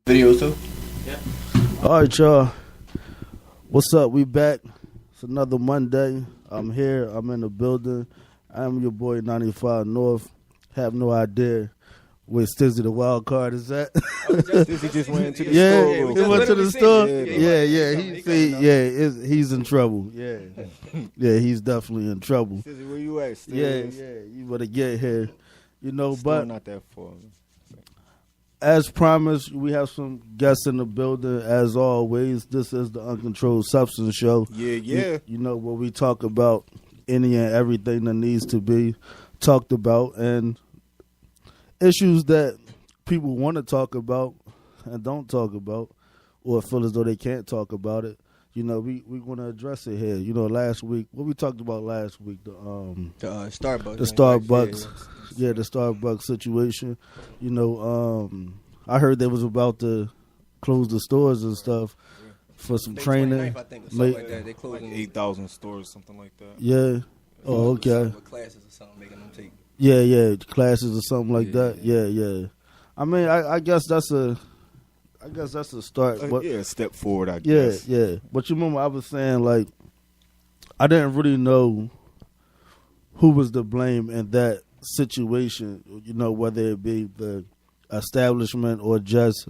Video too? Yeah. All right, y'all. What's up? We back. It's another Monday. I'm here. I'm in the building. I'm your boy 95 North. Have no idea where Stizzy the wild card is at. Stizzy just went to the yeah, store. he went to the store. Yeah, He's in trouble. Yeah, yeah, he's definitely in trouble. Stizzy, where you at? Yeah, you better get here. But not that far. as promised, we have some guests in the building. As always, this is the Uncontrolled Substance Show. Yeah. You know, where we talk about any and everything that needs to be talked about and issues that people want to talk about and don't talk about or feel as though they can't talk about it. You know, we want to address it here. You know, last week, what we talked about last week, the Starbucks. The Starbucks. Yeah, the Starbucks situation. You know, I heard they was about to close the stores and stuff for some training. I think, or something like that. They closed like 8,000 stores, something like that. Yeah. Oh, okay. With classes or something, making them take. Yeah, classes or something like that. Yeah. I mean, I guess that's a start. But a step forward, I guess. Yeah. But you remember I was saying, like, I didn't really know who was to blame in that situation, you know, whether it be the establishment or just,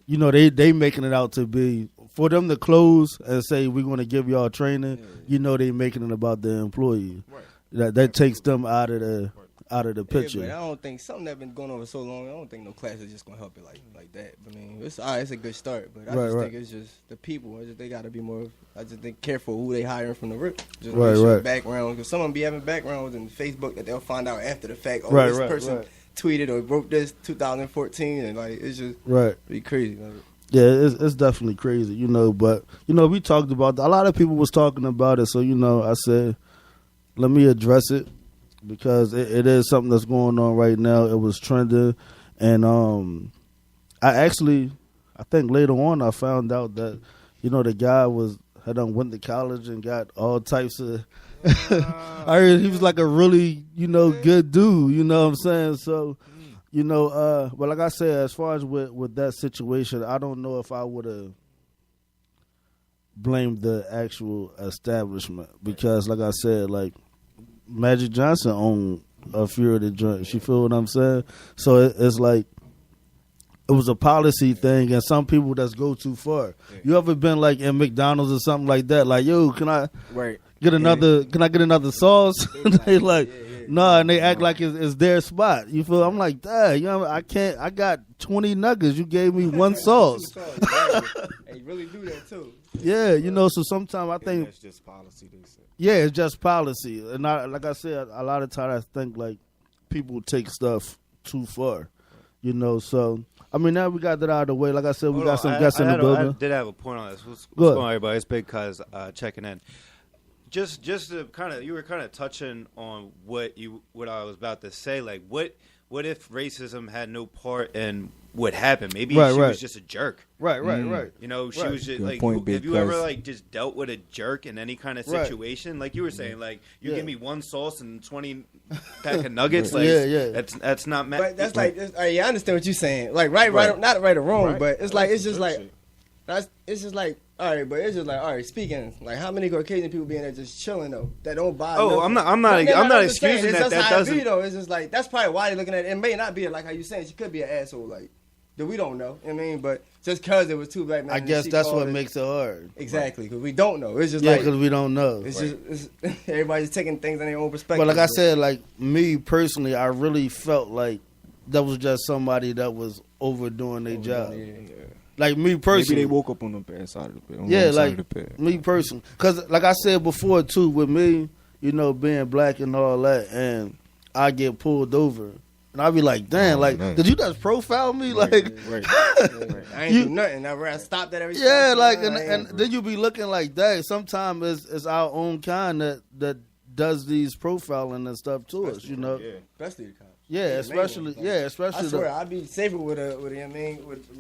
you know, they making it out to be, for them to close and say, we're going to give y'all training, you know, they making it about the employee. Right. That takes them out of the picture. Yeah, but I don't think something that's been going on for so long. I don't think no class is just gonna help it like that. I mean, it's all right, it's a good start, but I just think it's just the people. They got to be more. I just think careful who they hiring from the rip. Just make sure background, because someone be having backgrounds in Facebook that they'll find out after the fact. Oh, this person tweeted or wrote this 2014, and like it's just be crazy. Like, yeah, it's definitely crazy, you know. But you know, we talked about a lot of people was talking about it, so you know, I said, let me address it. Because it is something that's going on right now. It was trending. And I think later on I found out that, you know, the guy had went to college and got all types of I heard he was like a really, you know, good dude, you know what I'm saying? So, you know, but like I said, as far as with that situation, I don't know if I would have blamed the actual establishment. Because like I said, like, Magic Johnson owned a few of the joints. You feel what I'm saying? So it's like it was a policy thing, and some people that's go too far. You ever been like in McDonald's or something like that? Like, yo, can I get another? Can I get another sauce? They like, no, and they act like it's their spot. You feel? I'm like, dang, you know, I can't. I got 20 nuggets. You gave me one sauce. They really do that too. Yeah, you know. So sometimes I think that's just policy. They say. Yeah, it's just policy, and like I said, a lot of times I think like people take stuff too far, you know. So I mean, now we got that out of the way. Like I said, we got some guests in the building. I did have a point on this. What's going on, everybody? It's Big Cuz checking in. Just to kind of, you were kind of touching on what I was about to say. Like, what if racism had no part in what happened? Maybe she was just a jerk. Right. You know, she was just like, point, have you ever like just dealt with a jerk in any kind of situation? Like you were saying, like you give me one sauce and 20 pack of nuggets. Like, that's not. But that's like, I understand what you're saying. Like, not right or wrong, but it's like, it's just like, it's just like, all right, but it's just like, all right, speaking, like, how many Caucasian people be in there just chilling, though, that don't buy nothing? I'm not excusing that doesn't. Though. It's just like, that's probably why they're looking at it. It may not be like how you saying, she could be an asshole, like, that we don't know, you know what I mean? But just because it was two black men. I guess that's what makes it hard. Exactly, because we don't know. It's just because we don't know. It's just, everybody's taking things in their own perspective. But like I said, like, me personally, I really felt like that was just somebody that was overdoing their job. Yeah. Like me personally, maybe they woke up on the bad side of the bed. Me personally, because like I said before too, with me, you know, being black and all that, and I get pulled over, and I be like, damn, did you just profile me? Right. I ain't do nothing. I stopped at every. Yeah, like, and then you be looking like that. Sometimes it's our own kind that does these profiling and stuff to us, you know. Especially the cops. Yeah, especially. I swear, I'd be safer with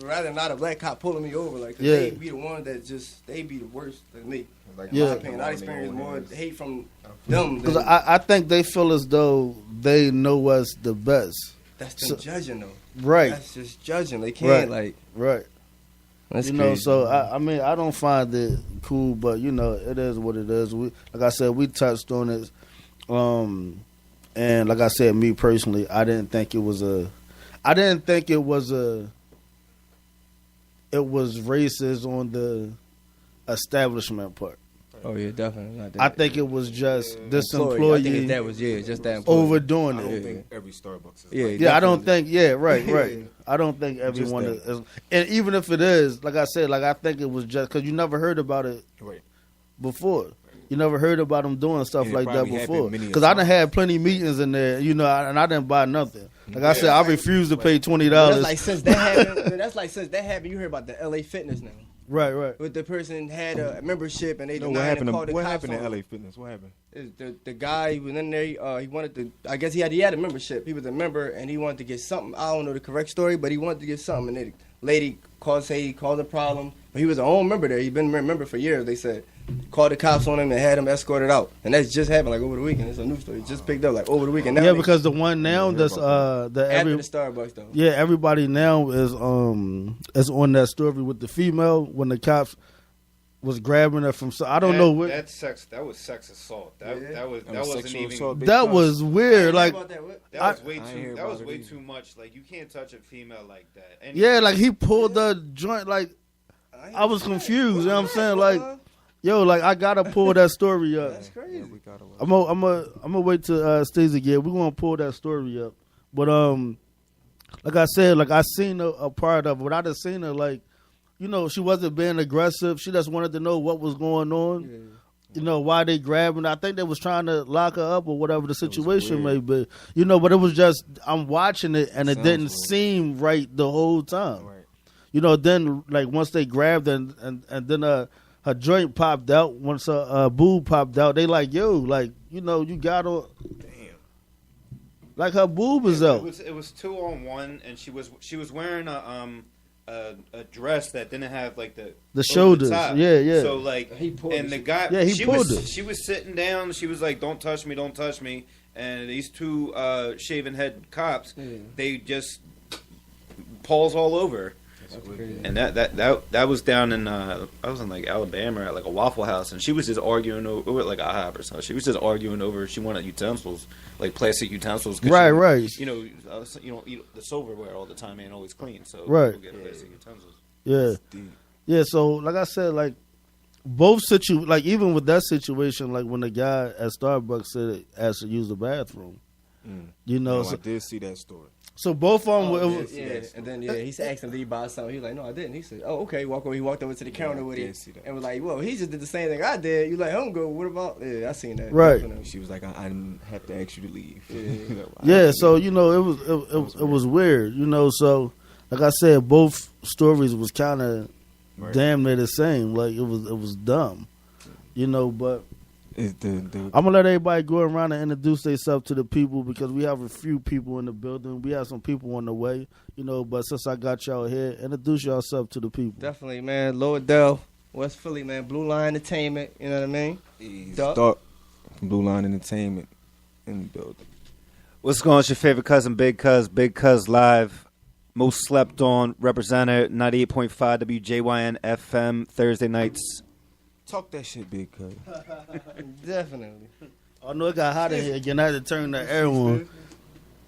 rather not a black cop pulling me over, like, cause they be the one that they be the worst than me. Like, in my opinion, I experience more hate from them. Because I think they feel as though they know us the best. That's them judging though. Right. That's just judging. They can't Right. That's you know, crazy. so I mean, I don't find it cool, but you know, it is what it is. We, like I said, we touched on it, and like I said, me personally, I didn't think it was racist on the establishment part. Oh yeah, definitely. Not that. I think it was just this I think employee that was just that employee. overdoing I don't it. think every Starbucks is Yeah, like Yeah, I don't definitely. think. Yeah, right. I don't think everyone that. is. And even if it is, like I said, like I think it was just because you never heard about it right. before. You never heard about them doing stuff And it like that probably before. happened many Because I done times. had plenty meetings in there, you know, and I didn't buy nothing. Like I said, I refuse to pay $20. That's like since that happened. That's like since that happened. You heard about the LA Fitness now. Right. With the person had a membership and they No, denied and what called the cops happened on in him. LA Fitness? What happened? The guy he was in there. He wanted to. I guess he had a membership. He was a member and he wanted to get something. I don't know the correct story, but he wanted to get something. And the lady caused a problem. But he was an own member there. He'd been a member for years. They said called the cops on him and had him escorted out. And that's just happened like over the weekend. It's a new story. It just picked up like over the weekend. Now Yeah, they- because the one now that's after the Starbucks though. yeah, everybody now is on that story with the female when the cops was grabbing her from. I don't know what. That's sex. That was sex assault. That was wasn't sexual even. assault. Big That cuz. was weird. Like About that, what? That was way I ain't too. hear That was about it way either. too much. Like you can't touch a female like that. And yeah, like he pulled the joint. Like I was confused. You know what I'm saying? Like yo, like I gotta pull that story up. That's crazy. Yeah, we gotta watch. I'm gonna wait till Stacey again. We're gonna pull that story up. But like I said, like I seen a part of it. But I just seen her like, you know, she wasn't being aggressive. She just wanted to know what was going on. Yeah. You know, why they grabbing her. I think they was trying to lock her up or whatever the situation may weird. be. You know, but it was just I'm watching it and it Sounds didn't weird. seem right the whole time. Right. You know, then like once they grabbed her and then her joint popped out. Once her boob popped out, they like, yo, like, you know, you got on. Damn. Like her boob is out. It was 2-on-1, and she was wearing a dress that didn't have like the over shoulders. top. Yeah. So like, He pulled and it. the guy, Yeah, he she pulled was, it. She was sitting down. She was like, "Don't touch me." And these two shaven head cops, Yeah. they just paws all over. That's crazy. And that was down in I was in like Alabama at like a Waffle House, and she was just arguing over like a IHOP or something. She was just arguing over she wanted utensils, like plastic utensils. 'Cause Right. You know, you don't eat the silverware all the time ain't always clean, so Right. people get plastic utensils. Yeah. Deep. Yeah, so like I said, like both like even with that situation, like when the guy at Starbucks said he asked to use the bathroom, you know, No, I did see that story. so both of them. it was, Yeah, and then he's asking did he buy something. He was like, no, I didn't. He said, oh, okay. He walked over to the counter with I it did see that. and was like, well, he just did the same thing I did. You like, I'm good. What about? Yeah, I seen that. Right. Definitely. She was like, I didn't have to ask you to leave. Yeah. yeah, so you know, it was weird, you know. So like I said, both stories was kind of Right. damn near the same. Like it was dumb, you know. But Is the I'm gonna let everybody go around and introduce themselves to the people because we have a few people in the building. We have some people on the way, you know. But since I got y'all here, introduce yourself to the people. Definitely, man. Lower Dell, West Philly, man. Blue Line Entertainment. You know what I mean? Duck. Duck from Blue Line Entertainment in the building. What's going on? It's your favorite cousin, Big Cuz Live. Most slept on representative 98.5 WJYN FM Thursday nights. Talk that shit, big cuz. Definitely. I know it got hot in here again. I had to turn the air on.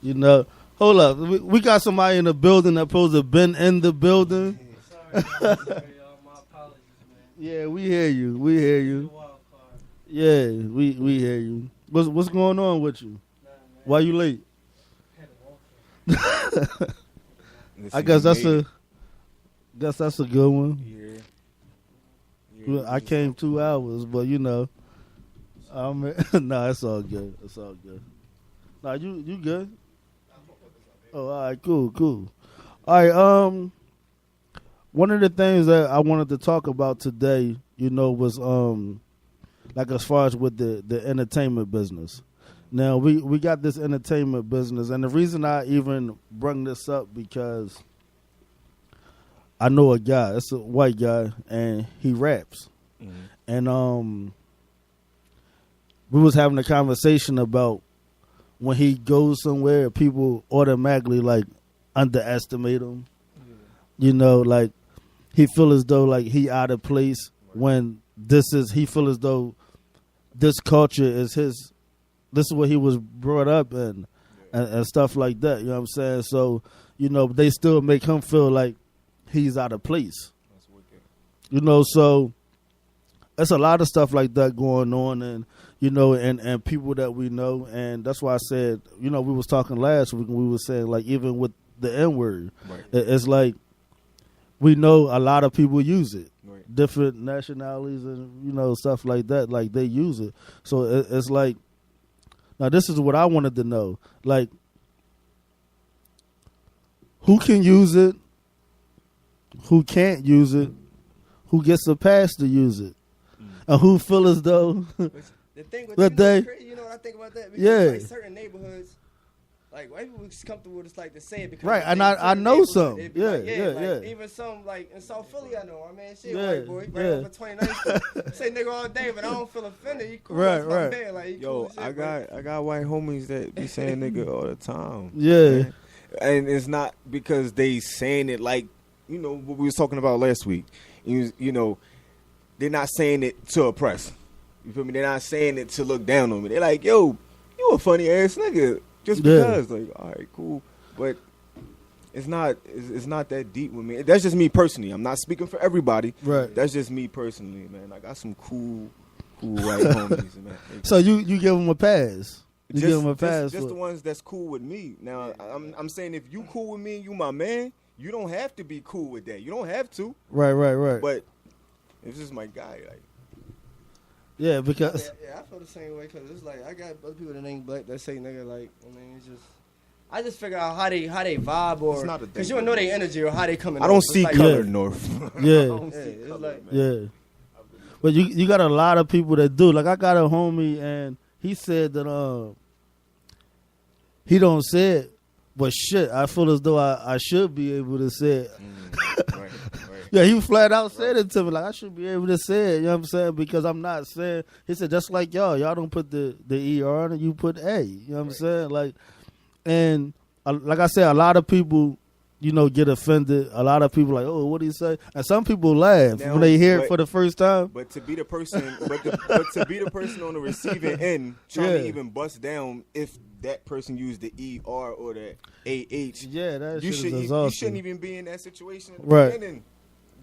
You know, hold up. We got somebody in the building that supposed to have been in the building. Sorry, my apologies, man. Yeah, we hear you. We hear you. Wild card. Yeah, we hear you. What's going on with you? Nah, man. Why you late? Had to walk in. I guess that's a good one. Yeah. I came 2 hours, but you know, nah, it's all good. It's all good. Nah, you good? Oh, all right, cool. All right, one of the things that I wanted to talk about today, you know, was like as far as with the entertainment business. Now we got this entertainment business, and the reason I even bring this up because I know a guy. It's a white guy, and he raps. And we was having a conversation about when he goes somewhere, people automatically like underestimate him. You know, like he feel as though like he out of place when he feel as though this culture is his. This is what he was brought up in, and stuff like that. You know what I'm saying? So they still make him feel like he's out of place. You know, so there's a lot of stuff like that going on, and and people that we know, and that's why I said, we was talking last week, and we were saying like even with the N-word, it's like we know a lot of people use it, different nationalities, and stuff like that, like they use it. So it's like, now this is what I wanted to know, like who can use it, who can't use it, who gets a pass to use it, and who feel as though the thing with that they, what I think about that? Because like certain neighborhoods, like white people is comfortable just like to say it because right, and I know some, yeah. Even some like in South Philly, I know. I mean, shit, white boy, right over 29th, say nigga all day, but I don't feel offended. He cool, right. Man. Like, yo, cool shit, I got white homies that be saying nigga all the time. Yeah, man. And it's not because they saying it like what we was talking about last week. They're not saying it to oppress. You feel me? They're not saying it to look down on me. They're like, yo, you a funny ass nigga. Just because. Like, all right, cool. But it's not that deep with me. That's just me personally. I'm not speaking for everybody. Right. That's just me personally, man. I got some cool white homies, man. So you give them a pass. You give them a pass. Just the ones that's cool with me. Now, I'm saying if you cool with me and you my man, you don't have to be cool with that. You don't have to. Right. But it's just my guy, like. Yeah, because I feel the same way because it's like I got other people that ain't black that say nigga like it's just I just figure out how they vibe or because you don't know their energy or how they coming. I don't see color north. Yeah. But you got a lot of people that do. Like I got a homie and he said that he don't say it, but shit, I feel as though I should be able to say it. Right. Yeah, he flat out said it to me. Like, I should be able to say it, you know what I'm saying? Because I'm not saying, he said, just like y'all don't put the ER on it, you put A. You know what I'm saying? Like, and like I said, a lot of people, get offended. A lot of people like, oh, what do you say? And some people laugh when they hear it for the first time. But to be the person, but to be the person on the receiving end, trying to even bust down if that person used the ER or the AH. Yeah, that you shit is exhausting. You shouldn't even be in that situation at the beginning.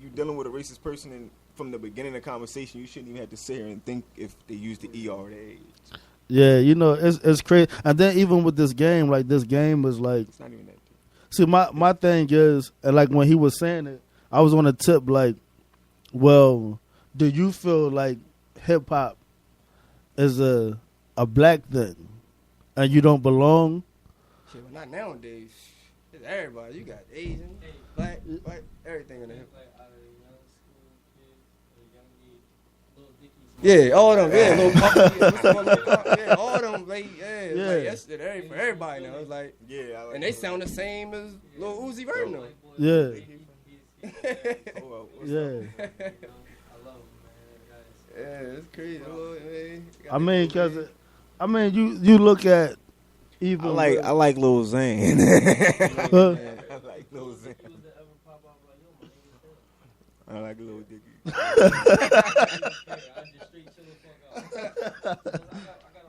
You dealing with a racist person, and from the beginning of the conversation, you shouldn't even have to sit here and think if they use the ER or the AH. Yeah, it's crazy. And then even with this game, like this game was like, it's not even that deep. See, my thing is, and like when he was saying it, I was on a tip like, well, do you feel like hip hop is a black thing and you don't belong? Shit, well, not nowadays. It's everybody. You got Asian, black, white, everything in there. Yeah, all them, little yeah, all them, like, that's it for everybody now. It's like, and they sound the same as Lil Uzi Vert now. Yeah. Yeah, it's crazy. I mean, you look at even I like Lil Zane. I like Lil Zane. I like Lil Dicky.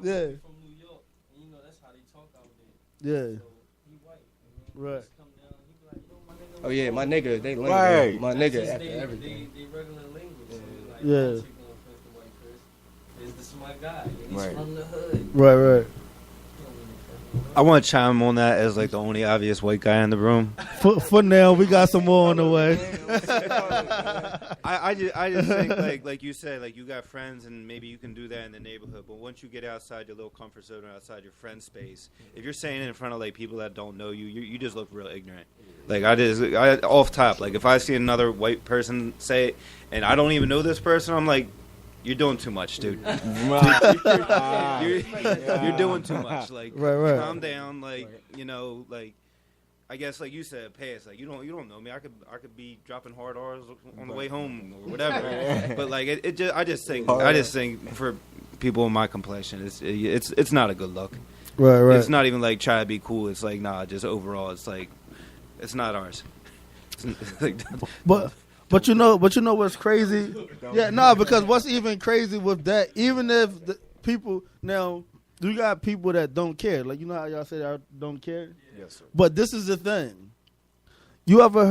Yeah. From New York, and that's how they talk out there. Yeah. So he white. Right. Come down, he be like, yo, my nigga. Oh yeah, my nigga, they linger. Right. My nigga after they, everything. They regular language. So like, Yeah. I'm taking no offense to white Chris. This is my guy. And he's from the hood. Right. I want to chime on that as like the only obvious white guy in the room. For now, we got some more on the way. I just think like you said, like you got friends and maybe you can do that in the neighborhood, but once you get outside your little comfort zone or outside your friend space, if you're saying it in front of like people that don't know you just look real ignorant. Like I off top, like if I see another white person say it and I don't even know this person, I'm like, you're doing too much, dude. You're doing too much. Like, right. Calm down. Like, like I guess, like you said, pass. Like, you don't know me. I could be dropping hard R's on the way home or whatever. But like, I just think for people in my complexion, it's not a good look. Right. It's not even like try to be cool. It's like just overall, it's like it's not ours. It's like, but But you know what's crazy? Yeah, no, because what's even crazy with that, even if the people, now, you got people that don't care. Like, you know how y'all say I don't care? Yes, sir. But this is the thing. You ever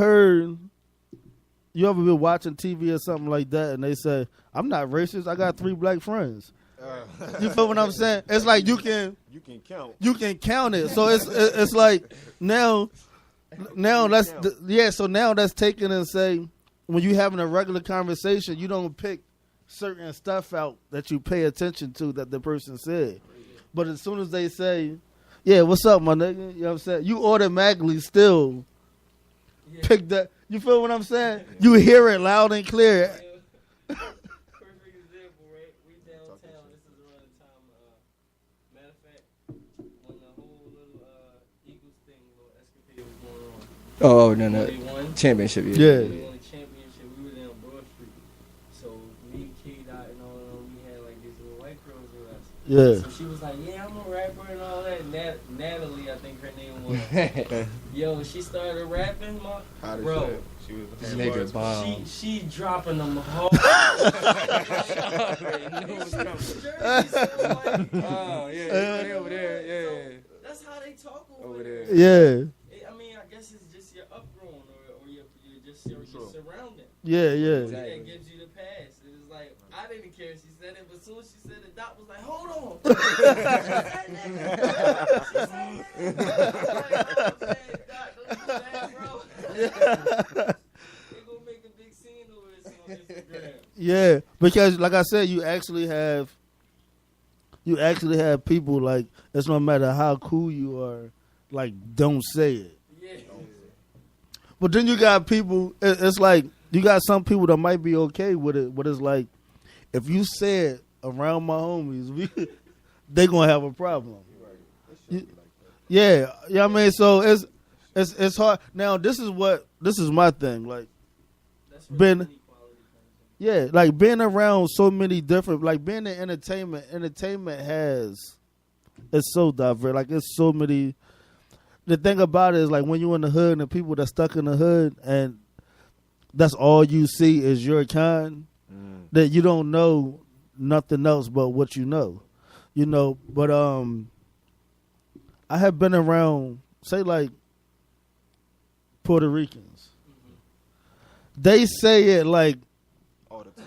been watching TV or something like that and they say, I'm not racist, I got 3 black friends. You feel what I'm saying? It's like you can count it. So it's like now so now that's taken and say, when you having a regular conversation, you don't pick certain stuff out that you pay attention to that the person said. But as soon as they say, yeah, what's up, my nigga? You know what I'm saying? You automatically still pick that. You feel what I'm saying? You hear it loud and clear. Perfect example, right? We downtown. This is around the time. Matter of fact, when the whole little Eagles thing, little escapade was going on. No. They won. Championship, Yeah. They won the championship. We were down Broad Street. So me, K-Dot, and all of them, we had like these little white girls with us. Yeah. So she was like, yeah, I'm a rapper and all that. Natalie, I think her name was. Yo, she started rapping, bro. This nigga bomb. She dropping them hard. Oh, yeah, over there, yeah. That's how they talk over there. Yeah. I mean, I guess it's just your upbringing or your surrounding. Yeah. That gives you the pass. It was like, I didn't care if she said it, but as soon as she said it, Doc was like, hold on. Yeah, because like I said, you actually have people like, it's no matter how cool you are, like, don't say it. Yeah. But then you got people, it's like, you got some people that might be okay with it, but it's like, if you say it around my homies, they gonna have a problem. Yeah, I mean, so it's hard. Now this is my thing, like, like being around so many different, like being in entertainment it's so diverse, like it's so many. The thing about it is, like, when you're in the hood and the people that's stuck in the hood and that's all you see is your kind, that you don't know nothing else but what you know. But I have been around, say, like, Puerto Ricans. They say it like all the time.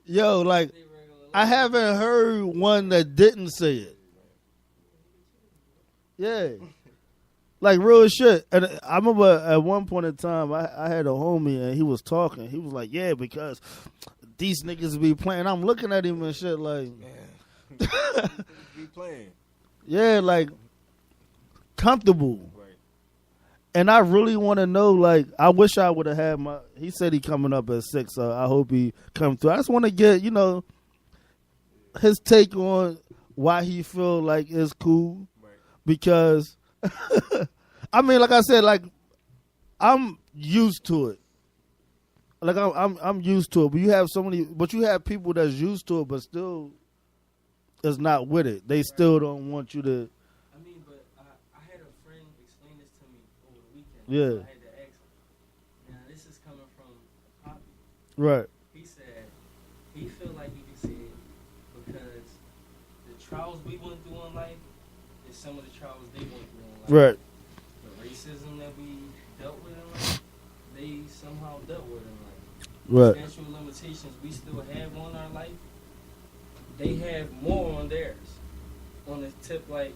Yo, like, I haven't heard one that didn't say it. Yeah. Like, real shit. And I remember at one point in time, I had a homie and he was talking. He was like, yeah, because these niggas be playing. I'm looking at him and shit like, be playing. Yeah, like, comfortable. Right. And I really want to know, like, I wish I would have had he said he coming up at 6, so I hope he come through. I just want to get, his take on why he feel like it's cool. Right. Because, I mean, like I said, like, I'm used to it. Like, I'm used to it. But you have people that's used to it, but still is not with it. They still don't want you to. I mean, but I had a friend explain this to me over the weekend. Yeah. So I had to ask him. Now, this is coming from Poppy. Right. He said he feel like he can say it because the trials we went through in life is some of the trials they went through in life. Right. The racism that we dealt with in life, they somehow dealt with in life. Right. Financial limitations we still have on our life, they have more on theirs. On the tip, like,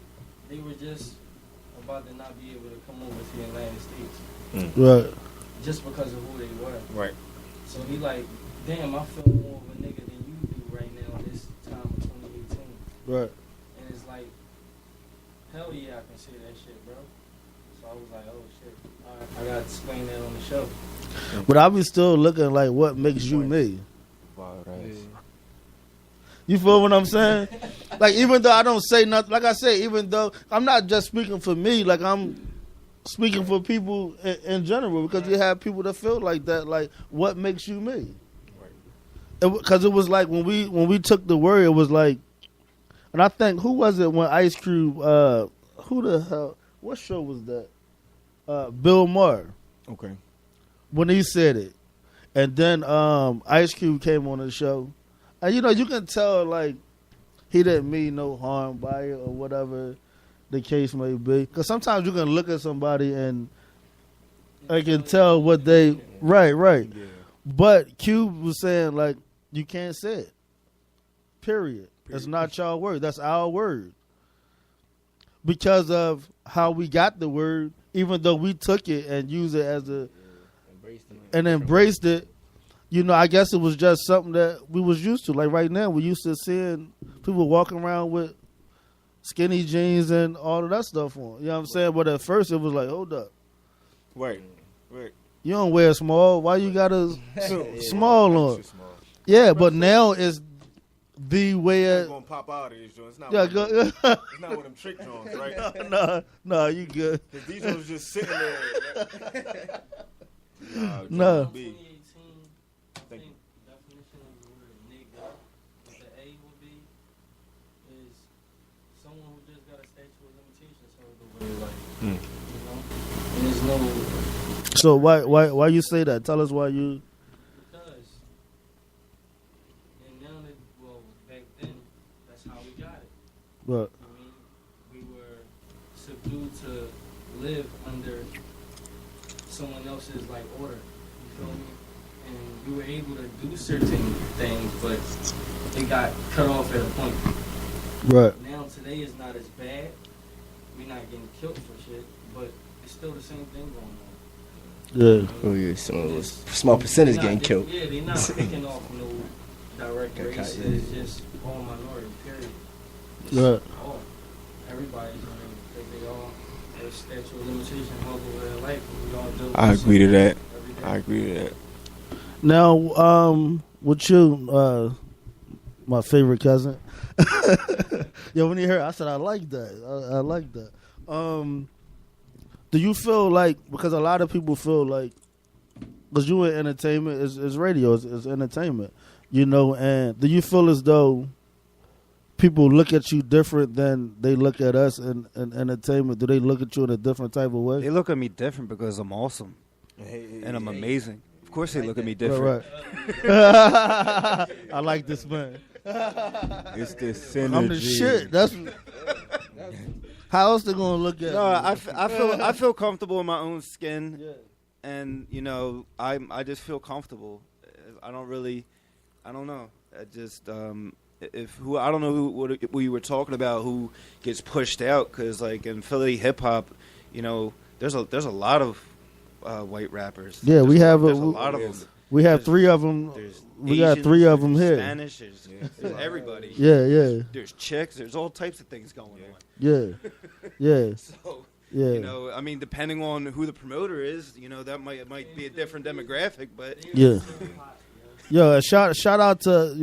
they were just about to not be able to come over to the United States. Right. Just because of who they were. Right. So he like, damn, I feel more of a nigga than you do right now this time of 2018. Right. And it's like, hell yeah, I can say that shit, bro. So I was like, oh shit, all right, I gotta explain that on the show. But I be still looking like, what makes you me? Wow, right. You feel what I'm saying? Like, even though I don't say nothing, like I say, even though I'm not just speaking for me, like, I'm speaking for people in general, because you have people that feel like that, like, what makes you me? Because it was like, when we took the word, it was like, and I think, who was it when Ice Cube, who the hell, what show was that? Bill Maher. Okay. when he said it, and then Ice Cube came on the show, and you can tell like he didn't mean no harm by it or whatever the case may be. Because sometimes you can look at somebody and I can tell what they right. Yeah. But Cube was saying like you can't say it. Period. It's not y'all word. That's our word. Because of how we got the word, even though we took it and used it as embraced it, I guess it was just something that we was used to. Like right now, we used to seeing people walking around with skinny jeans and all of that stuff on. You know what I'm saying? But at first, it was like, hold up. Right. You don't wear small. Why you got a small on? Yeah, but now it's the way it's gonna pop out of these joints. It's not it's not one of them trick joints, right? No, you good. Because these ones just sitting there. No. 2018, I think definition of the word nigga, what the A would be, is someone who just got a statute of limitations held over their life. And there's no. So why you say that? Tell us why you. What? We were subdued to live under someone else's like order. You feel me? And we were able to do certain things, but it got cut off at a point. Right. Now today is not as bad. We're not getting killed for shit, but it's still the same thing going on. Yeah. Oh yeah, small percentage getting killed. Yeah, they're not picking off no direct race. It's just all minority. Period. Right. Oh, everybody's because they all have statute of limitation held over their life. We all do. I agree to that. Now, with you, my favorite cousin. Yo, when you heard, I said I like that. I like that. Do you feel like, because a lot of people feel like, because you in entertainment, is radio, is entertainment, and do you feel as though people look at you different than they look at us in entertainment? Do they look at you in a different type of way? They look at me different because I'm awesome and I'm amazing. Of course they look at me different. Right. I like this man. It's the synergy. I'm the shit. That's how else they gonna look at me? I feel comfortable in my own skin, yeah. And I just feel comfortable. I don't know. I just I don't know who you were talking about who gets pushed out, because like in Philly hip hop, there's a lot of white rappers. Yeah, there's a lot of them. We have three of them. We got three of them here. Spanish, there's everybody. Yeah. There's chicks. There's all types of things going on. Yeah. So, yeah. I mean, depending on who the promoter is, that might be a different demographic, but yeah. Yo, shout out to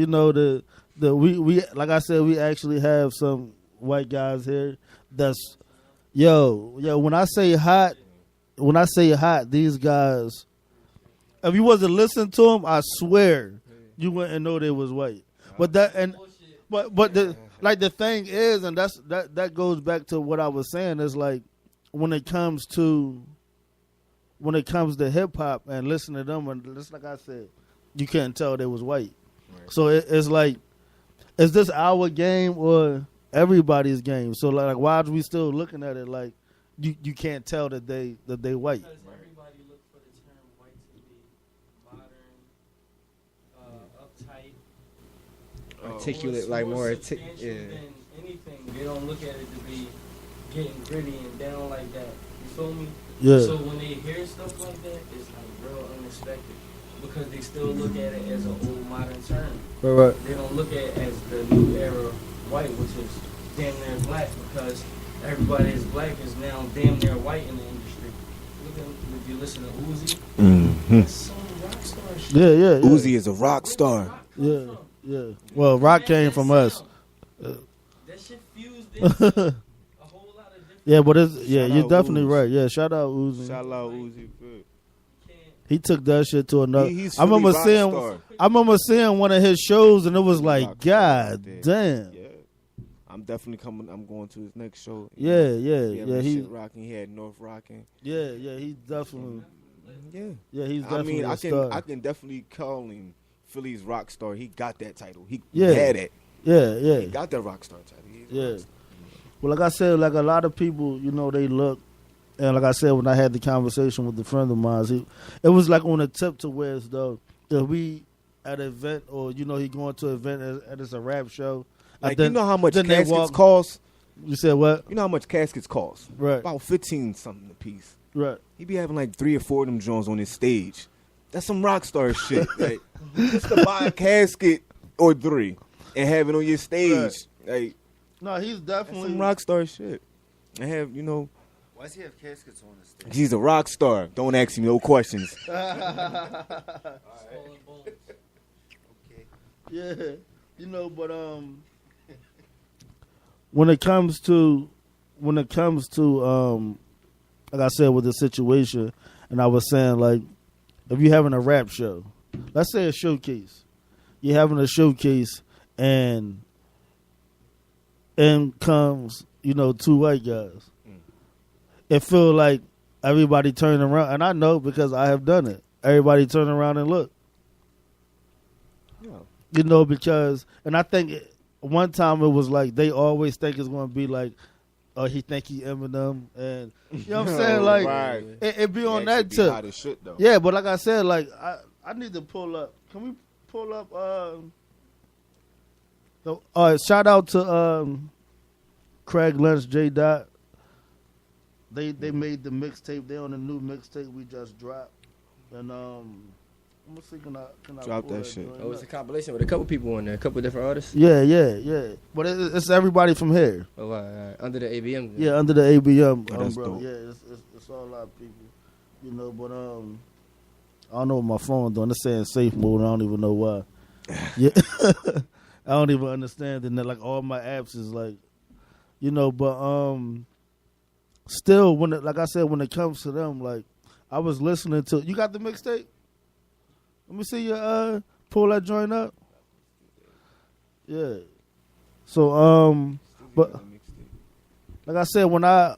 we like I said, we actually have some white guys here. That's when I say hot, these guys. If you wasn't listening to them, I swear you wouldn't know they was white. But the thing is, and that goes back to what I was saying, is like when it comes to hip hop and listening to them, and just like I said, you can't tell they was white. Right. So it's like, is this our game or everybody's game? So like, why are we still looking at it like you can't tell that they white? Because everybody looks for the term white to be modern, uptight, articulate, like more than anything. They don't look at it to be getting gritty and down like that. You feel me? Yeah. So when they hear stuff like that, it's like real unexpected, because they still look at it as an old modern term. Right. They don't look at it as the new era white, which is damn near black, because everybody that's black is now damn near white in the industry. Look at, if you listen to Uzi, that's some rock star shit. Yeah. Uzi is a rock star. Yeah. Well, rock came from us. That shit fused into a whole lot of different. Yeah, but you're definitely right. Yeah, shout out Uzi. Shout out Uzi. He took that shit to another. He's I remember star. seeing one of his shows, and it was like, God damn. Yeah. I'm definitely coming. I'm going to his next show. Yeah. He had Shit rocking. He had North rocking. Yeah. He definitely. Yeah, he's definitely a star. I can definitely call him Philly's rock star. He got that title. He Yeah. had it. Yeah, yeah. He got that rock star title. He's a Yeah. rock star. Well, like I said, like a lot of people, you know, they look, and like I said, when I had the conversation with a friend of mine, it was like on a tip to where it's though, if we at an event or, you know, he going to an event and it's a rap show. Like, then, you know how much then caskets cost? You said what? You know how much caskets cost? Right. About 15 something a piece. Right. He be having like 3 or 4 of them Jones on his stage. That's some rock star shit. Like, just to buy a casket or 3 and have it on your stage. Right. Like, No, he's that's definitely some rock star shit. And have, you know, Why does he have caskets on his stage? he's a rock star. Don't ask me no questions. Okay. Yeah, you know, but when it comes to like I said with the situation, and I was saying like, if you're having a rap show, let's say a showcase, you're having a showcase, and in comes, you know, 2 white guys. It feel like everybody turning around, and I know because I have done it. Everybody turn around and look. You know, because, and I think one time it was like they always think it's going to be like, oh, he think he Eminem, and you know what I'm saying? Like, right. it be on that Be tip. hot as shit, though. Yeah, but like I said, like I need to pull up. Can we pull up? Shout out to Craig Lynch, J. Dot. They made the mixtape. They on the new mixtape we just dropped, and I'm gonna see can I Drop pull that shit. Oh, it's a compilation with a couple people on there, a couple different artists. Yeah. But it's everybody from here. Oh, all right. Under the ABM. Then. Yeah, under the ABM Oh, that's umbrella. dope. Yeah, it's all a lot of people, you know. But I don't know what my phone doing. It's saying safe mode. I don't even know why. Yeah, I don't even understand. And like all my apps is like, you know. But still, like I said, when it comes to them, like I was listening to. You got the mixtape? Let me see you pull that joint up. Yeah. So but like I said, when I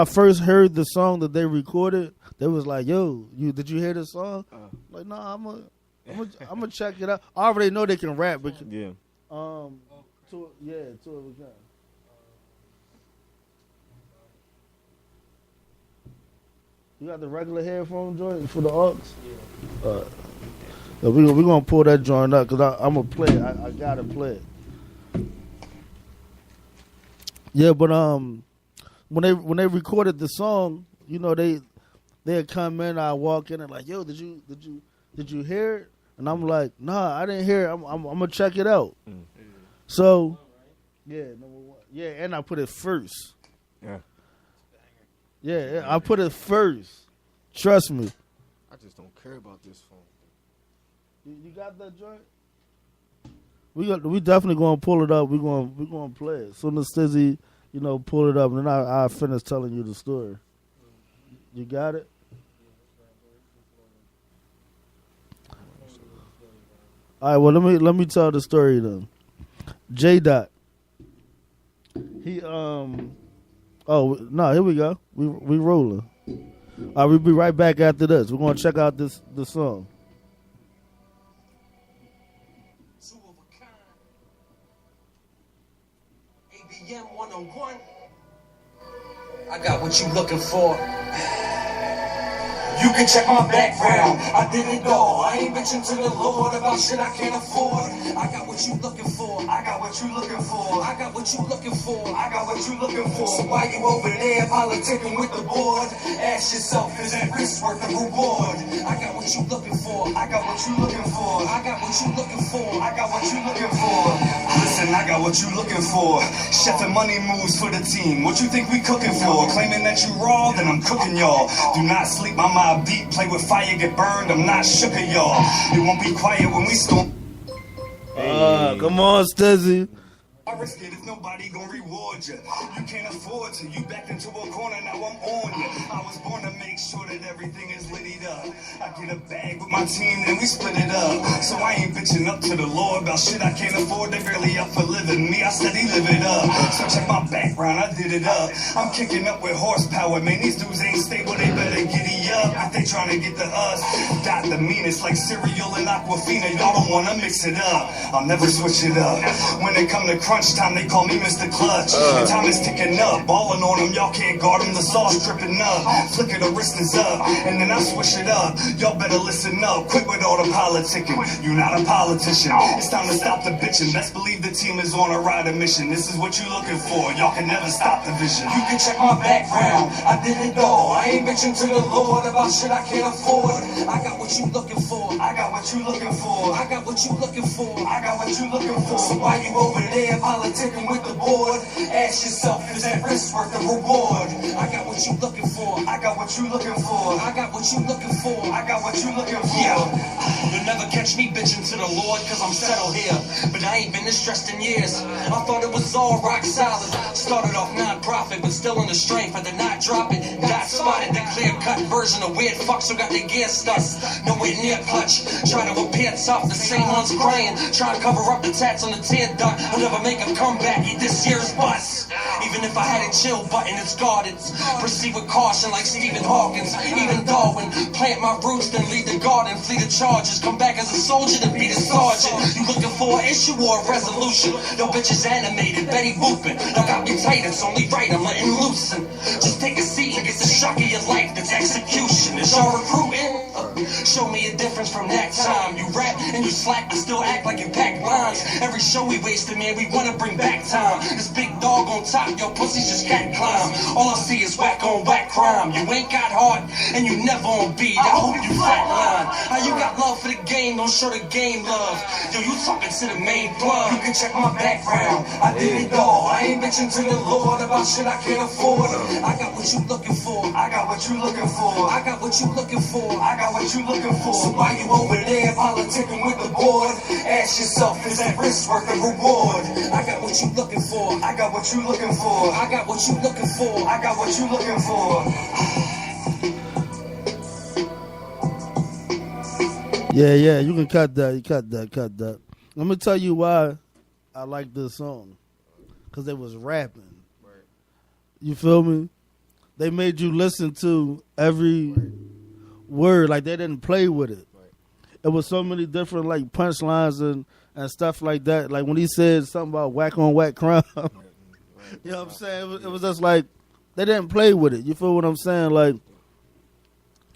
first heard the song that they recorded, they was like, "Yo, did you hear the song?" Like, no, I'm gonna check it out. I already know they can rap, but Yeah. two of a kind. You got the regular headphone joint for the aux? Yeah. We're gonna pull that joint up because I'm gonna play it. I gotta play it. Yeah, but when they recorded the song, you know they'd come in, I walk in and like, yo, did you hear it? And I'm like, nah, I didn't hear it. I'm gonna check it out. So yeah, number 1. Yeah, and I put it first. Yeah. Yeah, I put it first. Trust me. I just don't care about this phone. You got that joint? We definitely gonna pull it up. We gonna play it. Soon as Stizzy, you know, pull it up, and then I finish telling you the story. You got it? All right. Well, let me tell the story then. J. Dot. He Oh no! Here we go. We rolling. All right, we'll be right back after this. We're gonna check out the song. ABM 101. I got what you looking for. You can check my background, I did it all. I ain't bitching to the Lord about shit I can't afford. I got what you looking for, I got what you looking for. I got what you looking for, I got what you looking for. So why you over there politicking with the board? Ask yourself, is that risk worth the reward? I got what you looking for, I got what you looking for. I got what you looking for, I got what you looking for. Listen, I got what you looking for. Chef and money moves for the team. What you think we cooking for? Claiming that you raw, then I'm cooking y'all. Do not sleep, my mob deep. Play with fire, get burned. I'm not shook at y'all. It won't be quiet when we storm. Come on, Stizzy. I risk it if nobody gon' reward you. You can't afford to. You backed into a corner, now I'm on you. I was born to make sure that everything is littied up. I get a bag with my team, then we split it up. So I ain't bitching up to the Lord about shit I can't afford. They barely up for living. Me, I steady live it up. So check my background, I did it up. I'm kicking up with horsepower. Man, these dudes ain't stable, they better giddy up if they trying to get to us. Got the meanest like cereal and Aquafina. Y'all don't wanna mix it up. I'll never switch it up. When it come to crunch time, they call me Mr. Clutch. Time is ticking up. Balling on them, y'all can't guard them. The sauce dripping up. Flicker the wrist is up. And then I switch it up. Y'all better listen up. Quit with all the politicking. You not a politician. It's time to stop the bitching. Best believe the team is on a ride mission. This is what you looking for. Y'all can never stop the vision. You can check my background. I did it all. I ain't bitching to the Lord about shit I can't afford. I got what you looking for. I got what you looking for. I got what you looking for. I got what you looking for. So why you over there politicking with the board? Ask yourself, is that risk worth the reward? I got what you looking for. I got what you looking for. I got what you looking for. I got what you looking for. Yeah. You'll never catch me bitching to the Lord cause I'm settled here. But I ain't been this stressed in years. I thought it was all rock solid. Started off non-profit, but still in the strength. I did not drop it. Got spotted, the clear-cut version of weird fucks who got their gear stuck. Nowhere near clutch. Try to appear tough, the same ones crying. Try to cover up the tats on the tear duct. I'll never make a comeback, eat this year's bus. Even if I had a chill button, it's guarded. Proceed with caution like Stephen Hawkins. Even Darwin, plant my roots, then lead the garden. Flee the charges, come back as a soldier to be the sergeant. You looking for an issue or a resolution? Yo, bitch is animated, Betty booping. Now got me tight, it's only right, I'm letting loose. Just take a seat and get the shock of your life, that's execution. Is y'all recruiting? Show me a difference from that time. You rap and you slack, but still act like you pack lines. Every show we wasted, man, we wanna bring back time. This big dog on top, your pussies just can't climb. All I see is whack on whack crime. You ain't got heart, and you never on beat. I hope you flatline. How you got love for the game, don't show the game love. Yo, you talking to the main plug. You can check my background, I did it all. I ain't bitching to the Lord about shit I can't afford. I got what you looking for. I got what you looking for. I got what you looking for. I got what you looking for. So why you over there politicking with the board? Ask yourself, is that risk worth the reward? I got what you looking for. I got what you looking for. I got what you looking for. I got what you looking for. Yeah, you can cut that. You cut that. Let me tell you why I like this song. Because they was rapping. You feel me? They made you listen to every word. Like, they didn't play with it. It was so many different, like, punchlines and stuff like that. Like, when he said something about whack on whack crime. You know what I'm saying? It was just like, they didn't play with it. You feel what I'm saying? Like,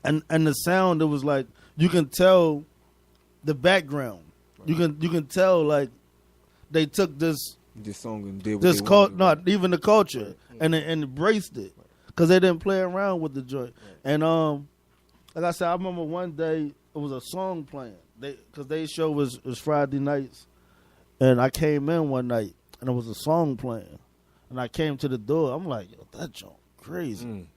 and the sound, it was like, you can tell the background. You can tell, like, they took this song and did what not even the culture, and embraced it, because they didn't play around with the joint. And like I said, I remember one day it was a song playing, because their show was Friday nights, and I came in one night and it was a song playing, and I came to the door. I'm like, yo, that joint crazy.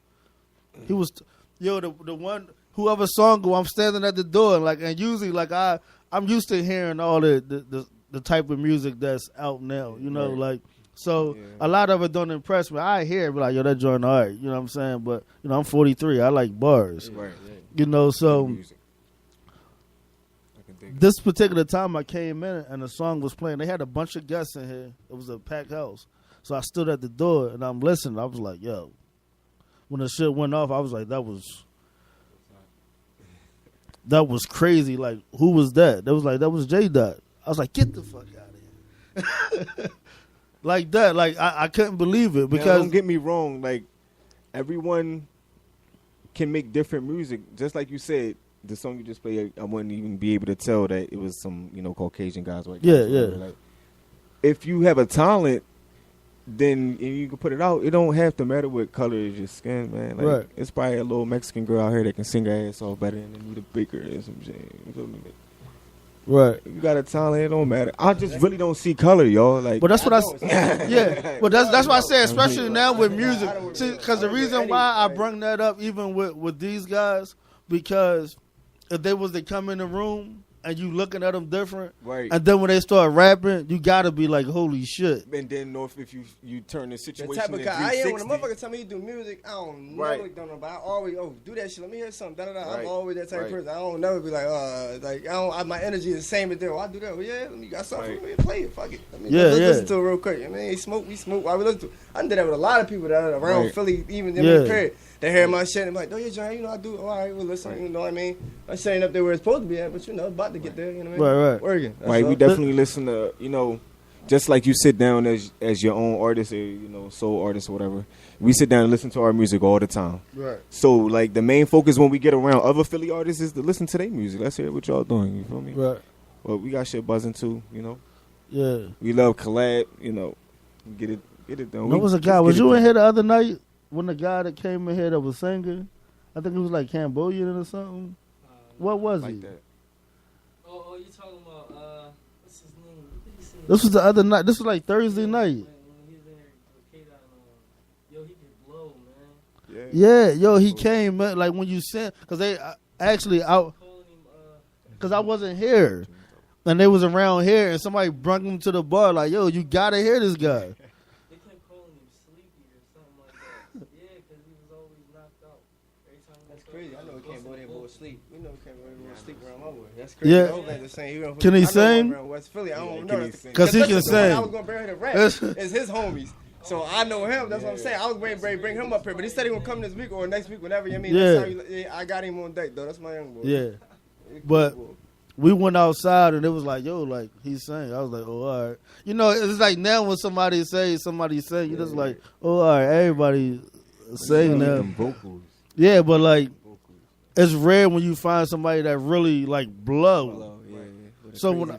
He was, the one, whoever song go, I'm standing at the door, and usually I'm used to hearing all the type of music that's out now, so a lot of it don't impress me. I hear it, be like, yo, that joint all right, you know what I'm saying? But, I'm 43, I like bars, so this particular time I came in and the song was playing, they had a bunch of guests in here, it was a packed house, so I stood at the door and I'm listening, I was like, yo, when the shit went off, I was like, that was crazy, like, who was that? They was like, that was J-Dot. I was like, get the fuck out of here. Like that. Like, I couldn't believe it. Because now, don't get me wrong. Like, everyone can make different music. Just like you said, the song you just played, I wouldn't even be able to tell that it was some, Caucasian guys. Or yeah. Like, if you have a talent, then you can put it out. It don't have to matter what color is your skin, man. Like, right. It's probably a little Mexican girl out here that can sing her ass off better than Anita Baker or some shit. You feel me? Right. If you got a talent, it don't matter. I just really don't see color, y'all. Like, but that's what yeah. But that's what I say, especially now with music. See, because the reason why I bring that up, even with these guys, because if they was to come in the room and you looking at them different, right? And then when they start rapping, you gotta be like, holy shit. And then if you turn the situation, the type of guy I am, when a motherfucker tell me he do music, I don't right. never don't know, but I always do that shit. Let me hear something. Da, da, da. Right. I'm always that type of person. I don't never be like my energy is the same as there. I do that. Well, yeah, let me got something. Right. Let me play it. Fuck it. Let's listen to it real quick. I mean, we smoke. I did that with a lot of people that are around Philly, even in the period. They hear my shit and I'm like, oh, yeah, John, you know, I do. All right, well, listen, you know what I mean? I'm saying up there where it's supposed to be at, but, you know, about to get there, you know what I mean? Right. Working. Right, we definitely listen to, you know, just like you sit down as your own artist or, you know, soul artist or whatever. We sit down and listen to our music all the time. Right. So, like, the main focus when we get around other Philly artists is to listen to their music. Let's hear what y'all doing, you feel me? Right. Well, we got shit buzzing too, you know. Yeah. We love collab, you know. Get it done. There was a guy. Was you in here the other night when the guy that came in here that was singing? I think it was like Cambodian or something. What was like he? that. Oh, you talking about what's his name? This was the other night. This was like Thursday night. When he was in there with K-Dot, yo, he can blow, man. Yeah, yo, he came like when you sent because they actually out Calling him, because I wasn't here and they was around here and somebody brought him to the bar like, yo, you gotta hear this guy. they kept calling him Sleepy or something like that. Yeah, because he was always knocked out. Every time he That's was crazy. I know Cambodian boy sleep. We know Cambodian boy sleep around my way. That's crazy. Yeah. I was like the same. Can he sing? Around West Philly. I don't know. Because he can I sing. was going to bring him to rap. It's his homies. So I know him. That's what I'm saying. I was going to bring him up here. But he said he going to come this week or next week, whenever. You know what I mean? That's how I got him on deck, though. That's my young boy. Yeah. But we went outside and it was like, yo, like he's saying. I was like, oh, all right. You know, it's like now when somebody sing, you just like, oh, all right, everybody saying that. Vocals. Yeah, but like, it's rare when you find somebody that really like blow. So when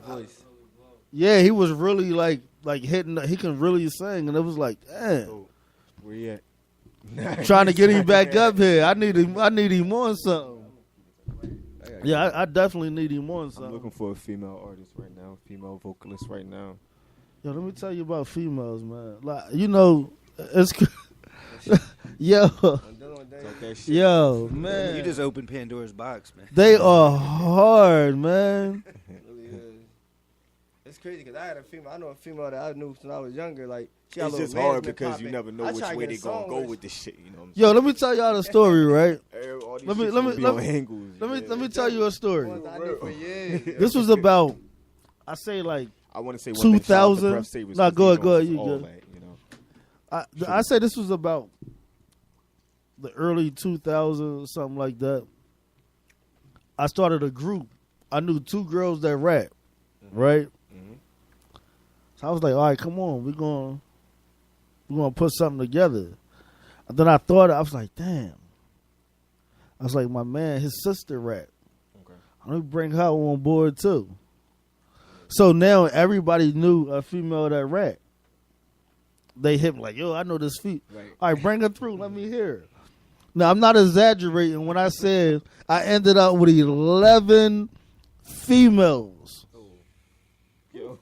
he was really like hitting, he can really sing, and it was like, damn. So, where you at? Trying to get him back up here. I need him on something. Yeah, I definitely need him on something. I'm looking for a female artist right now, female vocalist right now. Yo, let me tell you about females, man. Like, you know, it's yo, man. You just opened Pandora's box, man. They are hard, man. It's crazy because I had a female. I know a female that I knew since I was younger. Like, she got It's a just little hard management because you popping. never know I which try to way get they a song gonna go with with this shit. You know what I'm Yo, let me tell y'all the story, right? saying? All these Let me- shits let gonna me- be let on me- angles. Let me tell you a story. Ones I knew for years. This was about, I say like, I want to say one thing. Shout out to 2000. Pref Sabers, Nah, 'cause go he ahead, go knows ahead, you all good. that, you know. I say this was about the early 2000s, something like that. I started a group. I knew two girls that rap, right? So I was like, all right, come on, we're gonna put something together. And then I was like, damn. I was like, my man, his sister rap. Okay. I'm gonna bring her on board too. So now everybody knew a female that rap. They hit me like, yo, I know this feet. Right. All right, bring her through. Let me hear her. Now, I'm not exaggerating when I said I ended up with 11 females. Yo,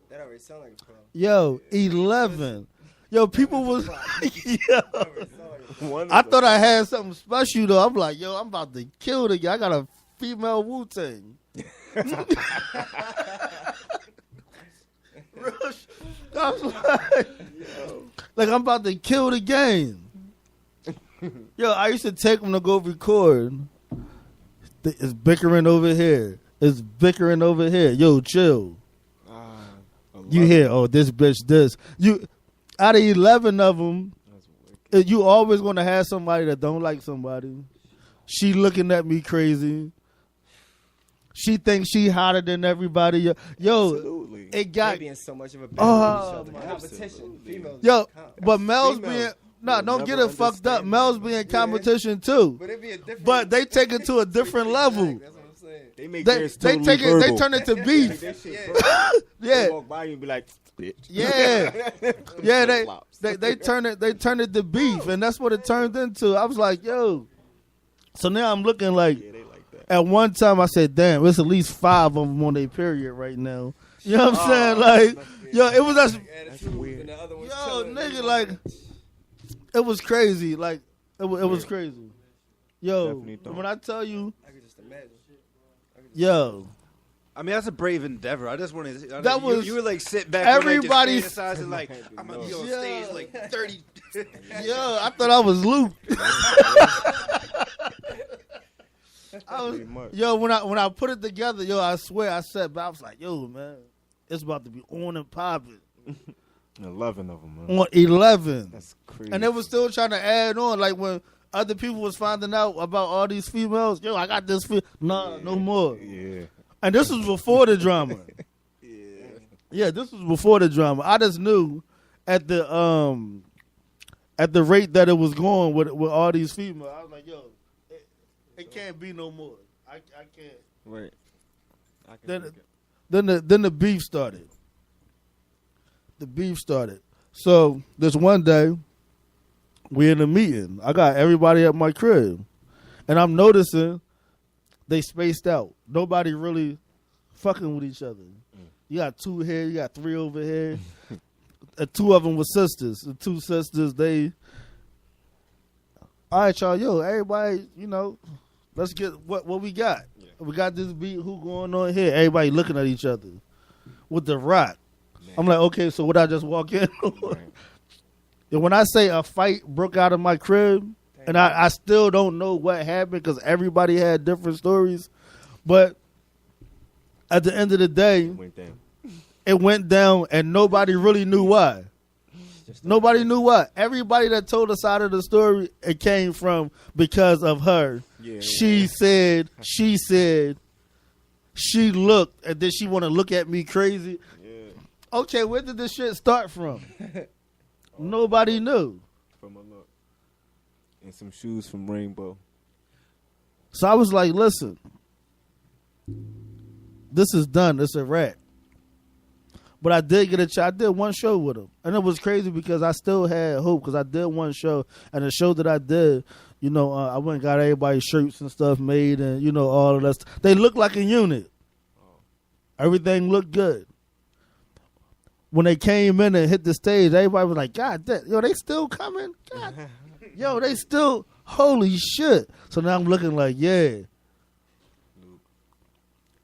that already sound like a problem. Yo, 11. Yo, people was like, yo. One I of thought I had something special, though. I'm like, yo, I'm about to kill the guy. I got a female Wu-Tang. I was like, I'm about to kill the game. Yo, I used to take them to go record. It's bickering over here. It's bickering over here. Yo, chill. You hear, oh, this bitch, this. You, out of 11 of them, you always going to have somebody that don't like somebody. She looking at me crazy. She thinks she hotter than everybody. Yo, Absolutely. it got Being so much of a battle with each other. Competition. Absolutely. Females. yo, but males Females being don't never get it fucked up. understand Males that. be in competition too, But it be a different. but they take it to a different level. That's what I'm saying. They make They theirs they totally take it. They verbal. turn it to beef. That shit Yeah. verbal. They Yeah, walk by you and be like, bitch. yeah, yeah. Flip-flops. They turn it to beef, and that's what it turned into. I was like, yo. So now I'm looking like. Yeah, they like that. At one time, I said, "Damn, it's at least 5 of them on their period right now." You know what I'm saying? Like, yo, it was just, Attitude, weird. and the other one's yo, chilling. nigga, like, it was crazy. Like, it was crazy. Yo, Definitely don't. when I tell you, I can just imagine. yo, I mean, that's a brave endeavor. I just wanted to. That was- you were like sit back. everybody- Everybody's fantasizing like I'm gonna be on Yeah. stage like 30. yo, I thought I was Luke. I was, Pretty much. yo, when I put it together, yo, I swear I sat back. I was like, yo, man, it's about to be on and popping 11 of them, man. on 11. That's crazy. And they was still trying to add on. Like when other people was finding out about all these females. Yo, I got this. No more. Yeah. And this was before the drama. Yeah, this was before the drama. I just knew at the rate that it was going with all these females. I was like, yo, it can't be no more. I can't. Right. Then the beef started. So this one day, we in a meeting. I got everybody at my crib, and I'm noticing they spaced out. Nobody really fucking with each other. You got 2 here, you got 3 over here. 2 of them were sisters. The 2 sisters, all right, y'all, yo, everybody, let's get what we got. Yeah. We got this beat, who going on here? Everybody looking at each other with the rock. Man. I'm like, okay, so what I just walk in? And when I say a fight broke out of my crib, and I still don't know what happened because everybody had different stories, but at the end of the day, it went down, and nobody really knew why. Nobody knew why. Everybody that told the side of the story, it came from because of her. Yeah, she said, she looked, and then she want to look at me crazy. Yeah. Okay, where did this shit start from? Nobody knew. From a look. And some shoes from Rainbow. So I was like, listen, this is done. It's a wrap. But I did get a chance. I did one show with him. And it was crazy because I still had hope because I did one show. And the show that I did, I went and got everybody's shirts and stuff made and, all of that. They looked like a unit. Everything looked good. When they came in and hit the stage, everybody was like, God, they still coming? God, they still, holy shit. So now I'm looking like, yeah.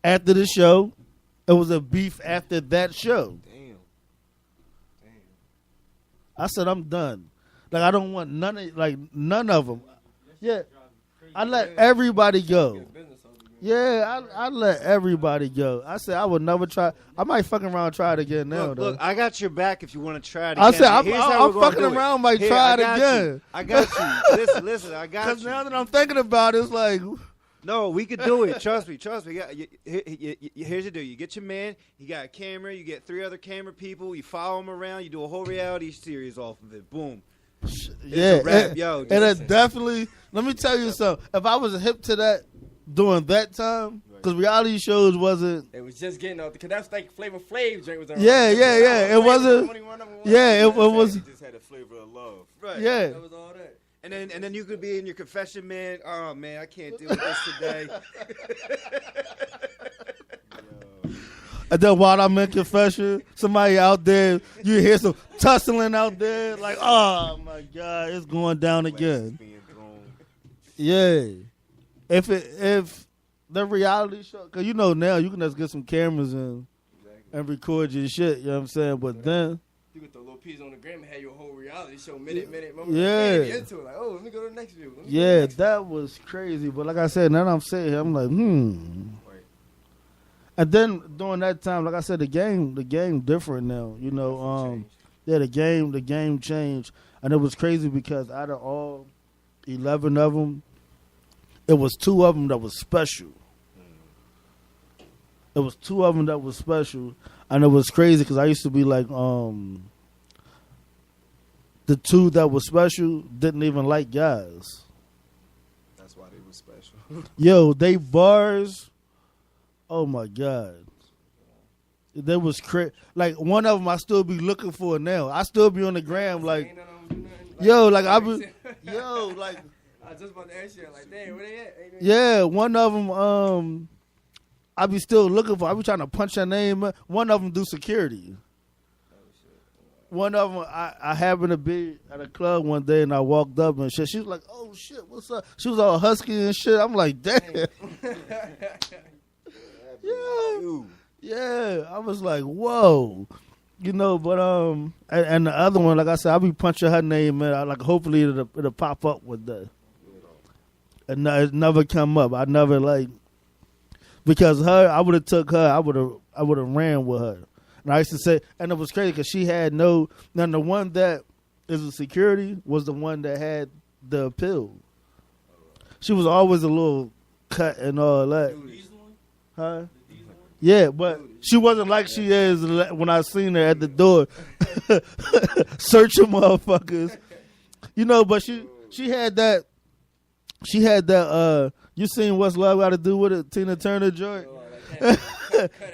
After the show, it was a beef after that show. Damn. I said, I'm done. Like, I don't want none of them. Yeah. I let everybody go. Yeah, I let everybody go. I said I would never try. I might fucking around and try it again now, though. Look, I got your back if you want to try it again. I said I'm fucking around, might try it again. I got you. Listen, I got you. Because now that I'm thinking about it, it's like... No, we could do it. Trust me. Here's the deal. You get your man. He got a camera. You get 3 other camera people. You follow him around. You do a whole reality series off of it. Boom. Yeah. It's a wrap. Yo, and it definitely... Let me tell you something. If I was hip to that during that time... Because reality shows wasn't... It was just getting out. Because that's like Flavor Flav joint was around. Yeah. It wasn't... Yeah, it was... It just had a flavor of love. Right. Yeah. That was all that. And then you could be in your confession, man. Oh, man, I can't deal with this today. And then while I'm in confession, somebody out there, you hear some tussling out there. Like, oh, my God, it's going down again. Yeah. If the reality show, because now you can just get some cameras and record your shit, you know what I'm saying? But then... You get the little piece on the gram and have your whole reality show minute. Yeah. Into it. Like, let me go to the next view. Yeah, that was crazy. But like I said, now that I'm sitting here, I'm like, Right. And then during that time, like I said, the game different now. The game changed. And it was crazy because out of all 11 of them, it was 2 of them that was special. It was 2 of them that was special. And it was crazy because I used to be like, the 2 that was special didn't even like guys. That's why they were special. Yo, they bars, oh my God. They was crazy. Like, one of them I still be looking for now. I still be on the gram like, I was just about to ask you, like, damn, where they at? Yeah, one of them, I be still looking for. I be trying to punch her name. One of them do security. One of them, I happened to be at a club one day and I walked up and shit. She was like, "Oh shit, what's up?" She was all husky and shit. I'm like, "Damn." Yeah. I was like, "Whoa," But and the other one, like I said, I be punching her name and like hopefully it'll pop up with that. And it never come up. I never like. Because I would have took her, I would have ran with her. And I used to say, and it was crazy because she had now the one that is a security was the one that had the appeal. she was always a little cut and all that. Huh? Yeah, but she wasn't like she is when I seen her at the door searching motherfuckers. You know, but she had that. She had that. You seen What's Love Got to Do with It? Tina Turner joint.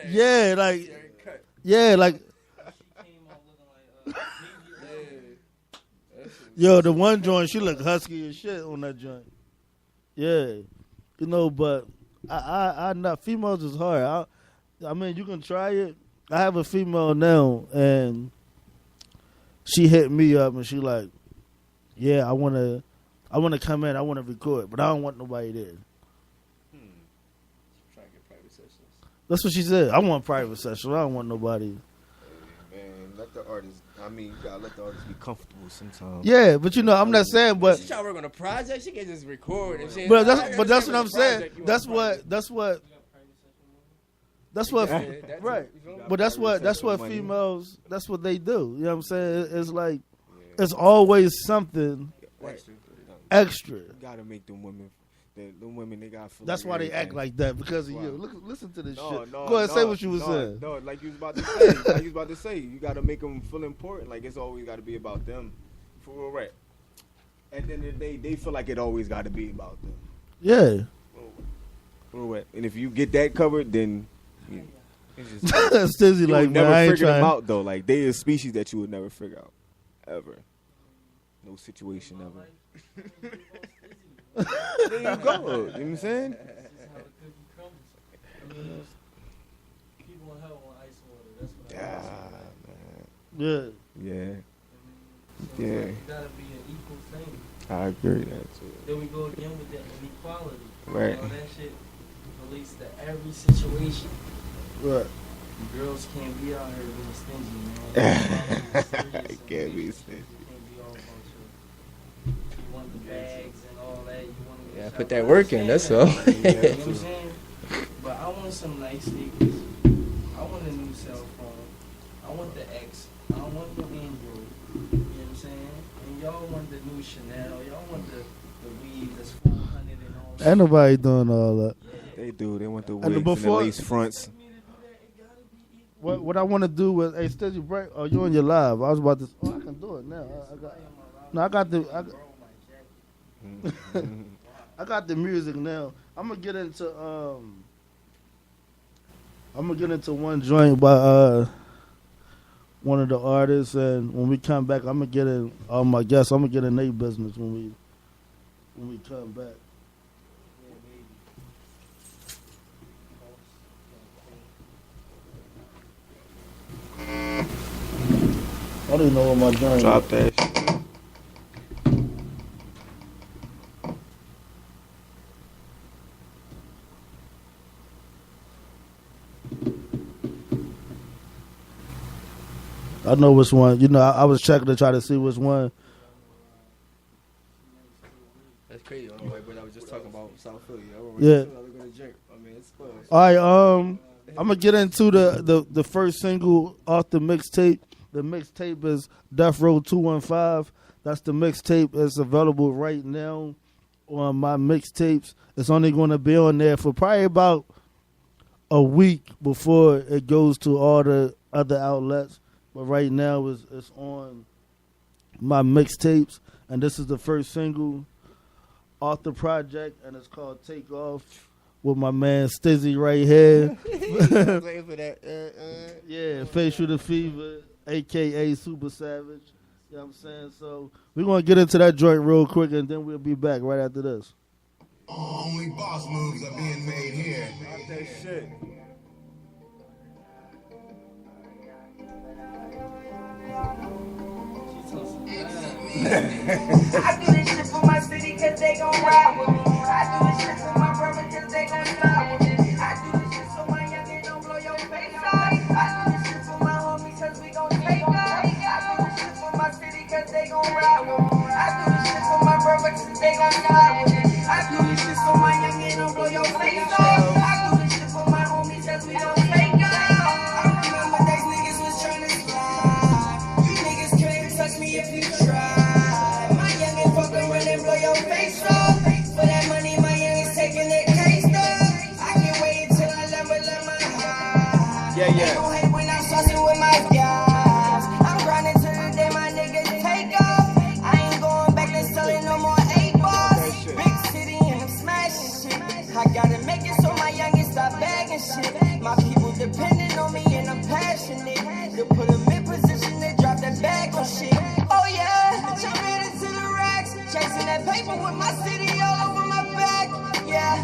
Yeah, like. Yo, the one joint, she looked husky as shit on that joint. Yeah, you know, but I not females is hard. I mean, you can try it. I have a female now, and she hit me up, and she like, yeah, I wanna come in, I wanna record, but I don't want nobody there. Trying to get private sessions. That's what she said. I want private sessions. I don't want nobody. Man, let the artist. I mean, you gotta let the artist be comfortable sometimes. Yeah, but you know, I'm not saying, but She trying to work on a project. She can just record and shit. but that's what I'm saying. That's what right. But that's what females. That's what they do. You know what I'm saying? It's like it's always something extra. You gotta make them women. The women they got. That's why they act like that because of you. Look, listen to this shit. No, Go ahead, say what you was saying. No, like you was about to say. You gotta make them feel important. Like it's always got to be about them. For real, right? At the end of the day, they feel like it always got to be about them. Yeah. For real, right? And if you get that covered, then it's just Stizzy you like would never man, I ain't figure them trying. out though. Like they a species that you would never figure out, ever. No situation ever. There you go. You know what I'm saying? This is how the cookie crumbles. I mean, people in hell want ice water. That's what I Yeah, Yeah. man. Yeah. So Yeah. It gotta be an equal thing. I agree with that too. Then we go again with the inequality. Right. You know, that shit relates to every situation. Right. Girls can't be out here being stingy, man. It can't be stingy. You can't be all about you want the bags and all that. You want to Yeah, put that work in. That's all. You know what I'm saying? But I want some nice sneakers. I want a new cell phone. I want the X. I don't want no Android. You know what I'm saying? And y'all want the new Chanel. Y'all want the weave that's 400 and all that. Ain't nobody doing all that. They do. They want the And wigs and the before- lace fronts. What I want to do with hey Stizzy break. Oh, you on your live? I was about to. Oh, I can do it now. I got the. I got the music now. I'm gonna get into one joint by one of the artists, and when we come back, I'm gonna get in all my guests. I'm gonna get in their business when we come back. I don't even know what my joint is. Drop that shit. I know which one. You know, I was checking to try to see which one. That's crazy. But I was just talking about South Philly. Yeah. We're gonna drink. I mean, it's fun. All right, I'm gonna get into the first single off the mixtape. The mixtape is Death Row 215. That's the mixtape. It's available right now on my mixtapes. It's only going to be on there for probably about a week before it goes to all the other outlets. But right now it's on my mixtapes, and this is the first single off the project, and it's called Take Off with my man Stizzy right here. Waiting for that. Yeah, Facial the Fever, a.k.a. Super Savage. You know what I'm saying? So we're going to get into that joint real quick, and then we'll be back right after this. Only boss moves are being made here. Drop that shit. I do this shit for my city cause they gon' ride with me. I do this shit for my brother cause they gon' slide with me. I do this shit so my youngin' don't blow your face off. I do this shit for my homies cause we gon' take off. I do this shit for my city cause they gon' ride with me. I do this shit for my brother cause they gon' slide with me. I do this shit so my youngin' don't blow your face off. I do this shit for my homies cause we gon' take off. I remember those niggas was tryna slide. You niggas can't touch me if you try. Blow your face off. For that money, Yeah, They gon' hate when I'm saucing with my guys. I'm grinding till the day my niggas take off. I ain't going back to selling no more 8 bars. Big city and I'm smashing shit. I gotta make it so my youngins stop bagging shit. My people depending on me and I'm passionate. To put them in position to drop that bag on shit. Oh yeah, jumping into the racks. Chasing that paper with my city all over my back. Yeah,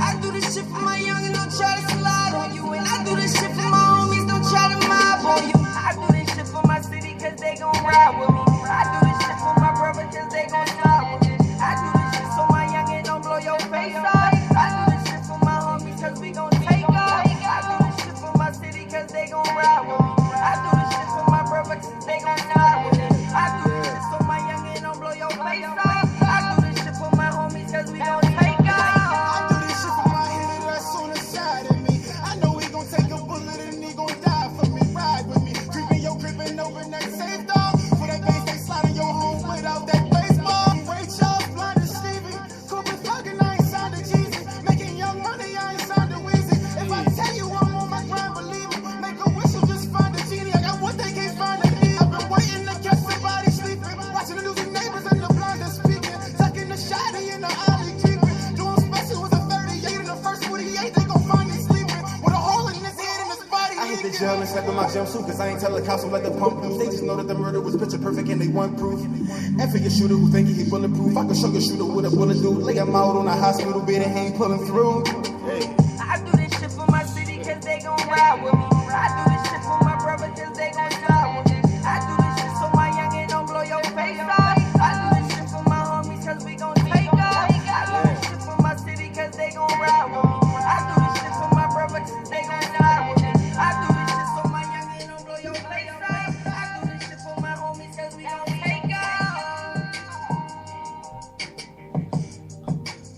I do this shit for my youngins, don't try to slide on you. And I do this shit for my homies, don't try to mob on you. I do this shit for my city cause they gon' ride with me. I do this shit for my brother cause they gon' slide with me. I do this shit so my youngin' don't blow your face off. I do this shit for my homies cause we gon' take off. I do this shit for my city cause they gon' ride with me. I do this shit for my brother cause they gon' slide with me. I do this shit so my youngin' don't blow your face off. I do this shit for my homies cause we gon' take off. I do this shit for my hitter that's on the side of me. I know he gon' take a bullet and he gon' die for me. Ride with me, creeping your crib and overnight safe dog. For that base, they slide in your home without that baseball. Ray Charles, blind as Stevie. Cooper fucking, I ain't signed to Jeezy. Making young money, I ain't signed to Weezy. If I tell you I'm on my grind, believe me. Make a wish, you'll just find a genie. I got what they can't find in me. I've been waiting to catch somebody sleeping. Watching the news and neighbors and the blind are speaking. Tucking the shotty in the alley creeping. Doing special with a 38 in the first 48. They gon' find me sleeping. With a hole in his head and his body. I hit the jail and slept in my jumpsuit cause I ain't tell the cops to let the pump loose. They just know that the murder was picture perfect and they want proof. And for your shooter who think he bulletproof, I could show your shooter what a bullet do. Lay him out on a hospital bed and he ain't pulling through. Hey. I do this shit for my city cause they gon' ride with me. I do this shit for my brother cause they gon' slide with me. I do this shit so my youngin' don't blow your face off. I do this shit for my homies cause we gon' take off. I do this shit for my city cause they gon' ride with me. I do this shit for my brother cause they gon' slide with me. I do this shit so my youngin' don't blow your face off. I do this shit for my homies cause we gon' take off.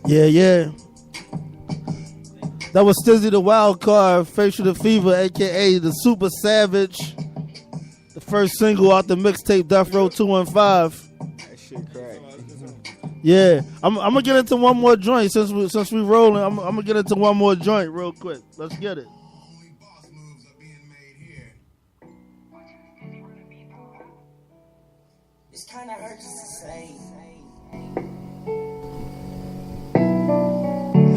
Yeah. That was Stizzy the Wild Card, Facial the Fever, a.k.a. the Super Savage. The first single out the mixtape Death Row 215. That shit crack. Yeah, I'm gonna get into one more joint since we rolling. I'm gonna get into one more joint real quick. Let's get it. It's kinda hurt just to say.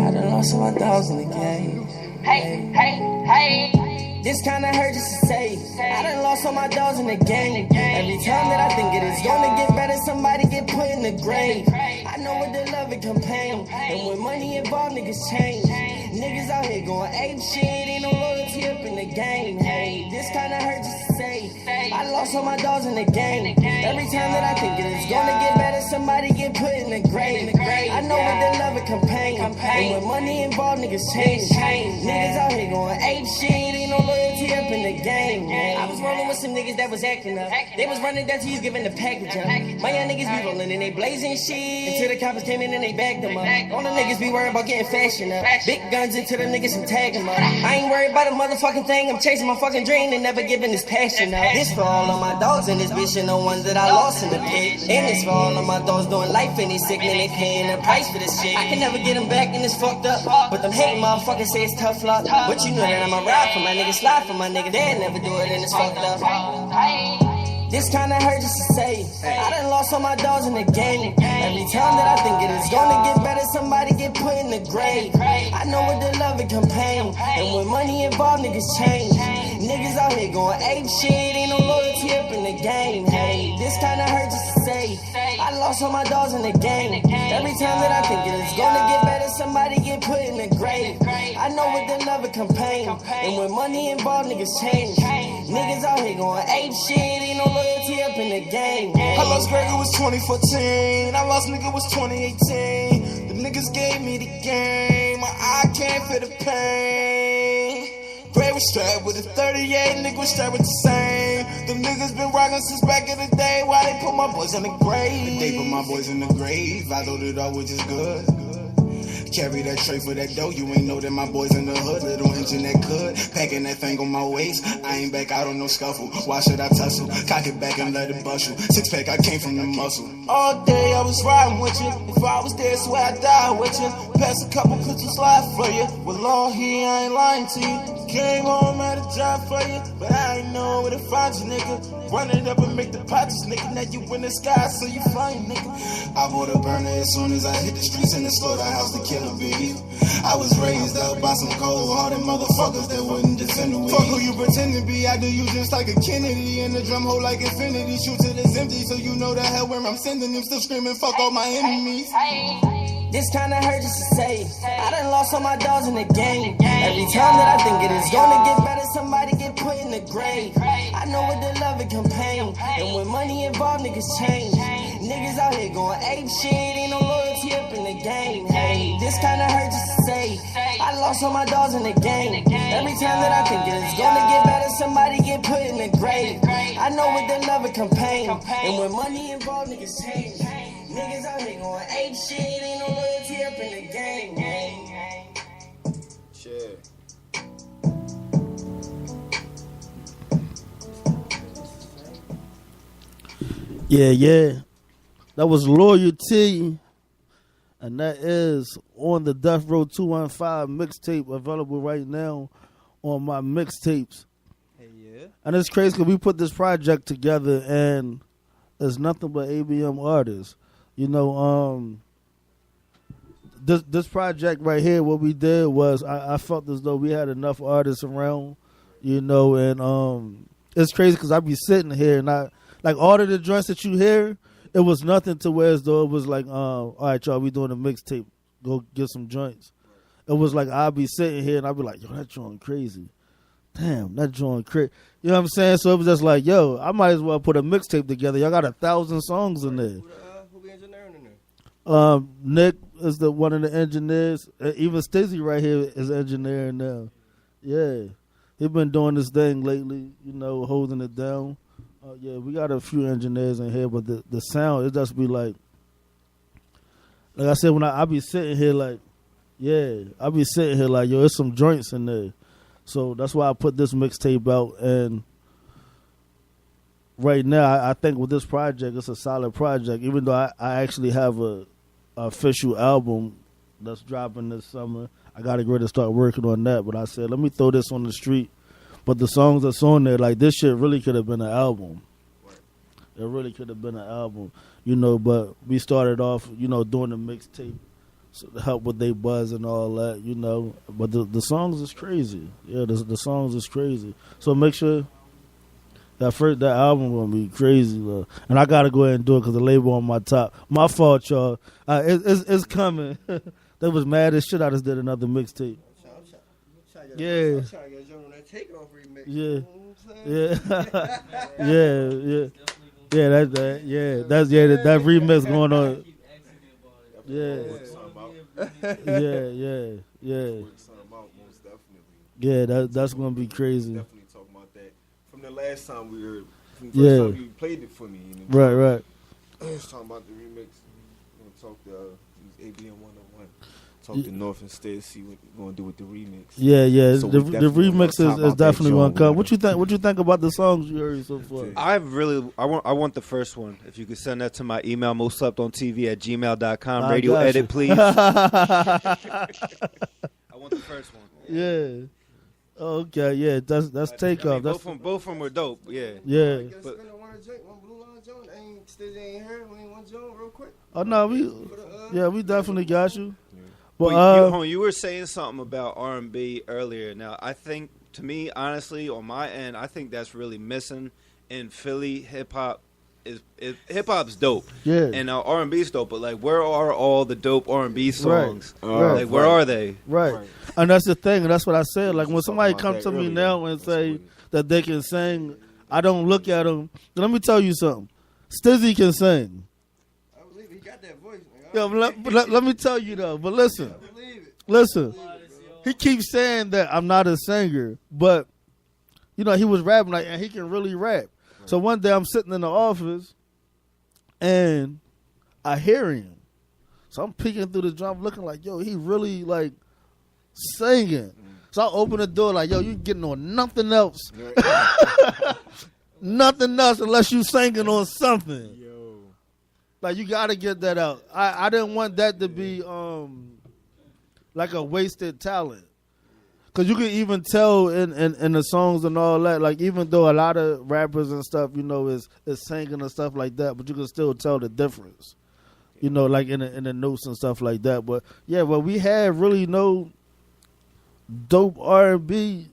I done lost all my dogs in the game. Hey. This kinda hurt just to say. I done lost all my dogs in the game. Every time that I think it is gonna get better, somebody get put in the grave. I know what the love and campaign. And when money involved, niggas change. Niggas out here going ape shit, ain't no loyalty up in the game. Hey, this kinda hurt just to say. I lost all my dogs in the game. Every time that I think it is gonna get better, somebody get put in the grave. I know what the love and campaign. And when money involved, niggas change. Niggas out here going ape shit, ain't no loyalty up in the game. I was rolling with some niggas that was acting up. They was running down to you giving the package up. My young niggas be rolling and they blazing shit until the coppers came in and they bagged them up. All the niggas be worried about getting fashion up. Big guns into the niggas and tag them up. I ain't worried about a motherfucking thing. I'm chasing my fucking dream and never giving this passion up. This for all of my dogs in this bitch and the ones that I lost in the pit. And this for all of my dogs doing life in this sick and they paying the price for this shit. I can never get them back and it's fucked up. But them hating motherfuckers say it's tough luck. But you know that I'ma ride for my niggas, slide for my nigga. They'll never do it and it's fucked up. This kinda hurt just to say. I done lost all my dogs in the game. Every time that I think it is gonna get better, somebody get put in the grave. I know what the love and campaign. And when money involved, niggas change. Niggas out here going ape shit, ain't no loyalty up in the game. Hey, this kinda hurt just to say. I lost all my dogs in the game. Every time that I think it is gonna get better, somebody get put in the grave. I know what the love and campaign. And when money involved, niggas change. Niggas out here going ape shit, ain't no loyalty up in the game. I lost Gregor was 2014. I lost nigga was 2018. The niggas gave me the game. My eye can't feel the pain. Gray was strapped with a 38, nigga was strapped with the same. The niggas been rockin' since back in the day. Why they put my boys in the grave? They put my boys in the grave. I thought it all was just good. Carry that tray for that dough, you ain't know that my boys in the hood. Little engine that could, packing that thing on my waist. I ain't back out on no scuffle, why should I tussle? Cock it back and let it bustle. Six pack, I came from the muscle. All day I was riding with you. If I was there, swear I'd die with you. Pass a couple pictures live for you. Well, Lord, I ain't lying to you. Came home at a job know where to find you, nigga. Run it up and make the patches, nigga. Now you in the sky, so you flying, nigga. I bought a burner as soon as I hit the streets in the slaughterhouse to kill a bee. I was raised up by some cold-hearted motherfuckers that wouldn't defend the weed. Fuck who you pretend to be, I do you just like a Kennedy. In the drum hole like infinity, shoot till it's empty, so you know the hell where I'm sending them. Still screaming, fuck all my enemies. This kinda hurt just to say. I done lost all my dogs in the game. Every time that I think it is gonna get better, somebody get put in the grave. I know what the love and campaign, and when money involved, niggas change. Niggas out here going ape shit, ain't no loyalty up in the game. Hey, this kinda hurt just to say. I lost all my dogs in the game. Every time that I think it is gonna get better, somebody get put in the grave. I know what the love and campaign, and when money involved, niggas change. Niggas out here going ape shit, ain't no loyalty up in the game. Shit. Yeah. That was Loyalty, and that is on the Death Row 215 mixtape, available right now on my mixtapes. Hey, yeah. And it's crazy because we put this project together, and it's nothing but ABM artists. You know, this project right here, what we did was I felt as though we had enough artists around, you know, and it's crazy because I be sitting here and like all of the joints that you hear, it was nothing to where as though it was like, all right, y'all, we doing a mixtape, go get some joints. It was like I'll be sitting here and I'll be like, yo, that joint crazy. Damn, that joint crazy. You know what I'm saying? So it was just like, yo, I might as well put a mixtape together. Y'all got 1,000 songs in there. Who be engineering in there? Nick is one of the engineers. Even Stizzy right here is engineering now. Yeah. He been doing this thing lately, you know, holding it down. Yeah, we got a few engineers in here, but the sound, it just be like I said, when I be sitting here like, yeah, I be sitting here like, yo, there's some joints in there. So that's why I put this mixtape out. And right now, I think with this project, it's a solid project, even though I actually have a official album that's dropping this summer. I got to go to start working on that. But I said, let me throw this on the street. But the songs that's on there, like this shit really could have been an album. It really could have been an album, you know, but we started off, you know, doing the mixtape so to help with they buzz and all that, you know. But the songs is crazy. Yeah, the songs is crazy. So make sure that album gonna be crazy, though. And I gotta go ahead and do it because the label on my top. My fault, y'all. It's coming. They was mad as shit. I just did another mixtape. Yeah. I'm trying to get Joe on that Takeoff remix. Yeah. You know what I'm saying? Yeah. That remix going on. Yeah, that's gonna be crazy. Definitely talking about that. From the last time we heard, from the first time you played it for me. You know, Right. I was talking about the remix. We're gonna talk to ABM 101. Talk to North instead, see what we're gonna do with the remix. Yeah. So the remix is definitely gonna come. What you think about the songs you heard so far? I want the first one. If you could send that to my email, mostsleptontv@gmail.com. Radio edit, please. I want the first one. Yeah. Okay. Yeah. That's Takeoff. Both of them were dope. Yeah. Yeah. But one Blue Line joint. Still ain't here. We ain't one joint real quick. Oh no, we definitely got you. But you were saying something about R&B earlier. Now, I think, to me, honestly, on my end, I think that's really missing in Philly. Hip hop hop's dope, yeah, and R&B's dope. But like, where are all the dope R&B songs? Right. Like, where are they? Right, and that's the thing, and that's what I said. Like, when somebody comes to me now and say that they can sing, I don't look at them. Let me tell you something. Stizzy can sing. He got that voice, man. Yo, let me tell you though. But listen, he keeps saying that I'm not a singer, but you know he was rapping like, and he can really rap. So one day I'm sitting in the office, and I hear him. So I'm peeking through the drum, looking like, yo, he really like singing. So I open the door like, yo, you getting on nothing else, nothing else unless you singing on something. Like, you got to get that out. I didn't want that to be like a wasted talent. Cause you can even tell in the songs and all that, like even though a lot of rappers and stuff, is singing and stuff like that, but you can still tell the difference, like in the notes and stuff like that. But yeah, but we had really no dope R&B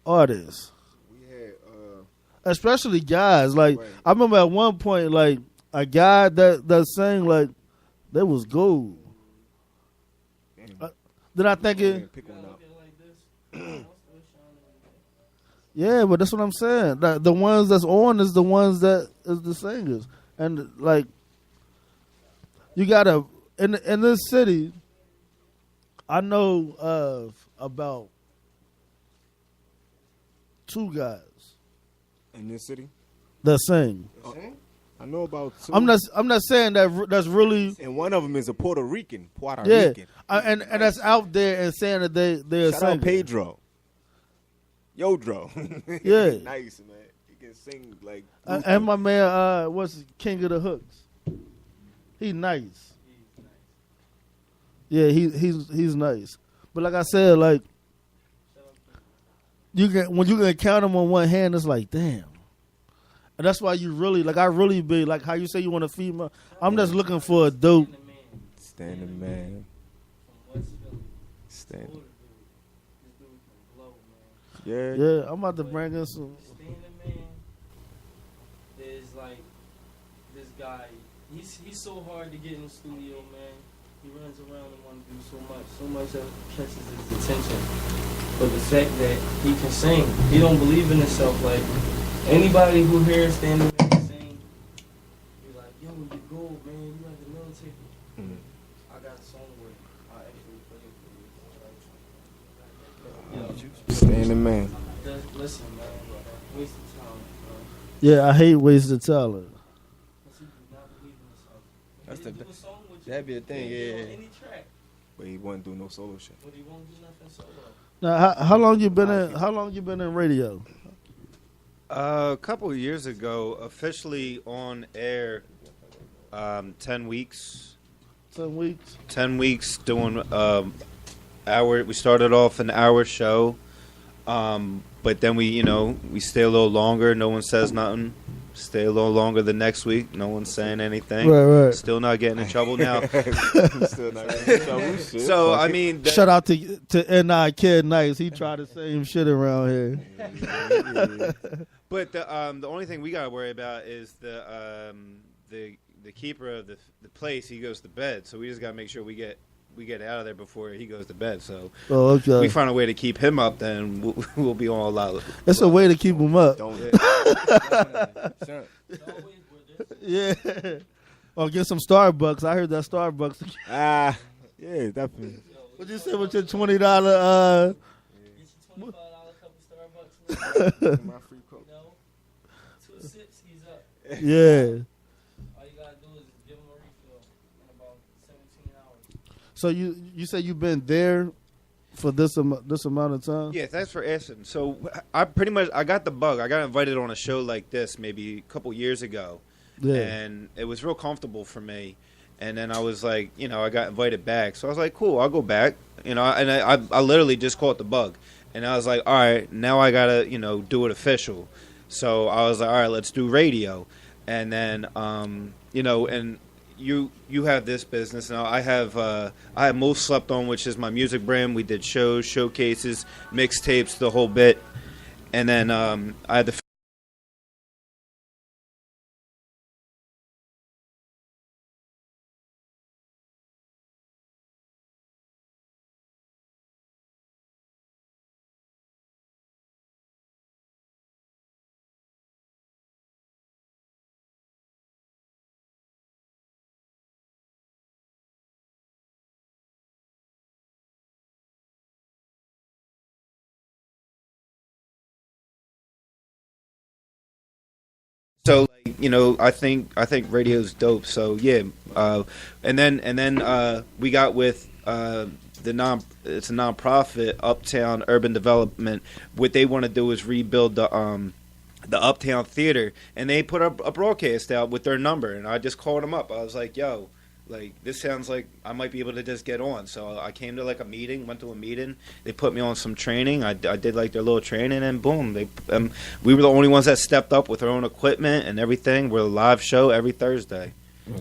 artists. We had, especially guys. Like right. I remember at one point, like a guy that sang like that was gold. Then I think it. Yeah, but that's what I'm saying. The ones that's on is the ones that is the singers, and like you gotta in this city. I know of about 2 guys in this city that sing. I know about 2. I'm not saying that's really. And one of them is a Puerto Rican. Yeah, and that's out there and saying that they're Shout singing. out Pedro. Yodro. Yeah. Nice, man. He can sing like. And my man, what's King of the Hooks? He nice. Yeah, he's nice. But like I said, like when you can count them on one hand, it's like damn. And that's why you really I really be like how you say you want a female. I'm just looking for a dope. Standing man. Standing. Yeah, I'm about to bring in some. Standing man is like this guy. He's so hard to get in the studio, man. He runs around and want to do so much that catches his attention. But the fact that he can sing, he don't believe in himself. Like anybody who hears Standing Man sing, be like, "Yo, you gold, man. You like the military." I got a song where I actually play it for you. Standing man. Listen, man. Waste of time, bro. Yeah, I hate wasted talent. That's that'd be a thing, yeah. But he wouldn't do no solo shit. But he won't do nothing solo. Now, how long you been in? How long you been in radio? A couple of years ago, officially on air, 10 weeks. 10 weeks. 10 weeks doing hour. We started off an hour show, but then we stay a little longer. No one says nothing. Stay a little longer the next week. No one's saying anything. Right. Still not getting in trouble now. Still not getting in trouble. Shit. So I mean, shout out to N.I. Kid Nice. He tried the same shit around here. But the only thing we gotta worry about is the keeper of the place. He goes to bed, so we just gotta make sure we get out of there before he goes to bed. So okay. We find a way to keep him up, then we'll be on a lot. It's a way to keep him up. Yeah. Or get some Starbucks. I heard that Starbucks. Yeah, definitely. What you say with your $20? Get your $25 cup of Starbucks. My free Coke. 2 sips, he's up. Yeah. All you gotta do is give him a refill in about 17 hours. So you say you've been there for this amount of time? Yeah, thanks for asking. So I got the bug. I got invited on a show like this maybe a couple years ago, and it was real comfortable for me. And then I was like, I got invited back, so I was like, cool, I'll go back. And I literally just caught the bug, and I was like, all right, now I gotta do it official. So I was like, all right, let's do radio, and then and. You have this business now. I have Most Slept On, which is my music brand. We did shows, showcases, mixtapes, the whole bit, and then I had the. So I think radio's dope. So yeah, and then we got with it's a nonprofit, Uptown Urban Development. What they want to do is rebuild the Uptown Theater, and they put a broadcast out with their number, and I just called them up. I was like, yo, like, this sounds like I might be able to just get on. So I came to, like, went to a meeting. They put me on some training. I did, like, their little training, and boom. We were the only ones that stepped up with our own equipment and everything. We're a live show every Thursday.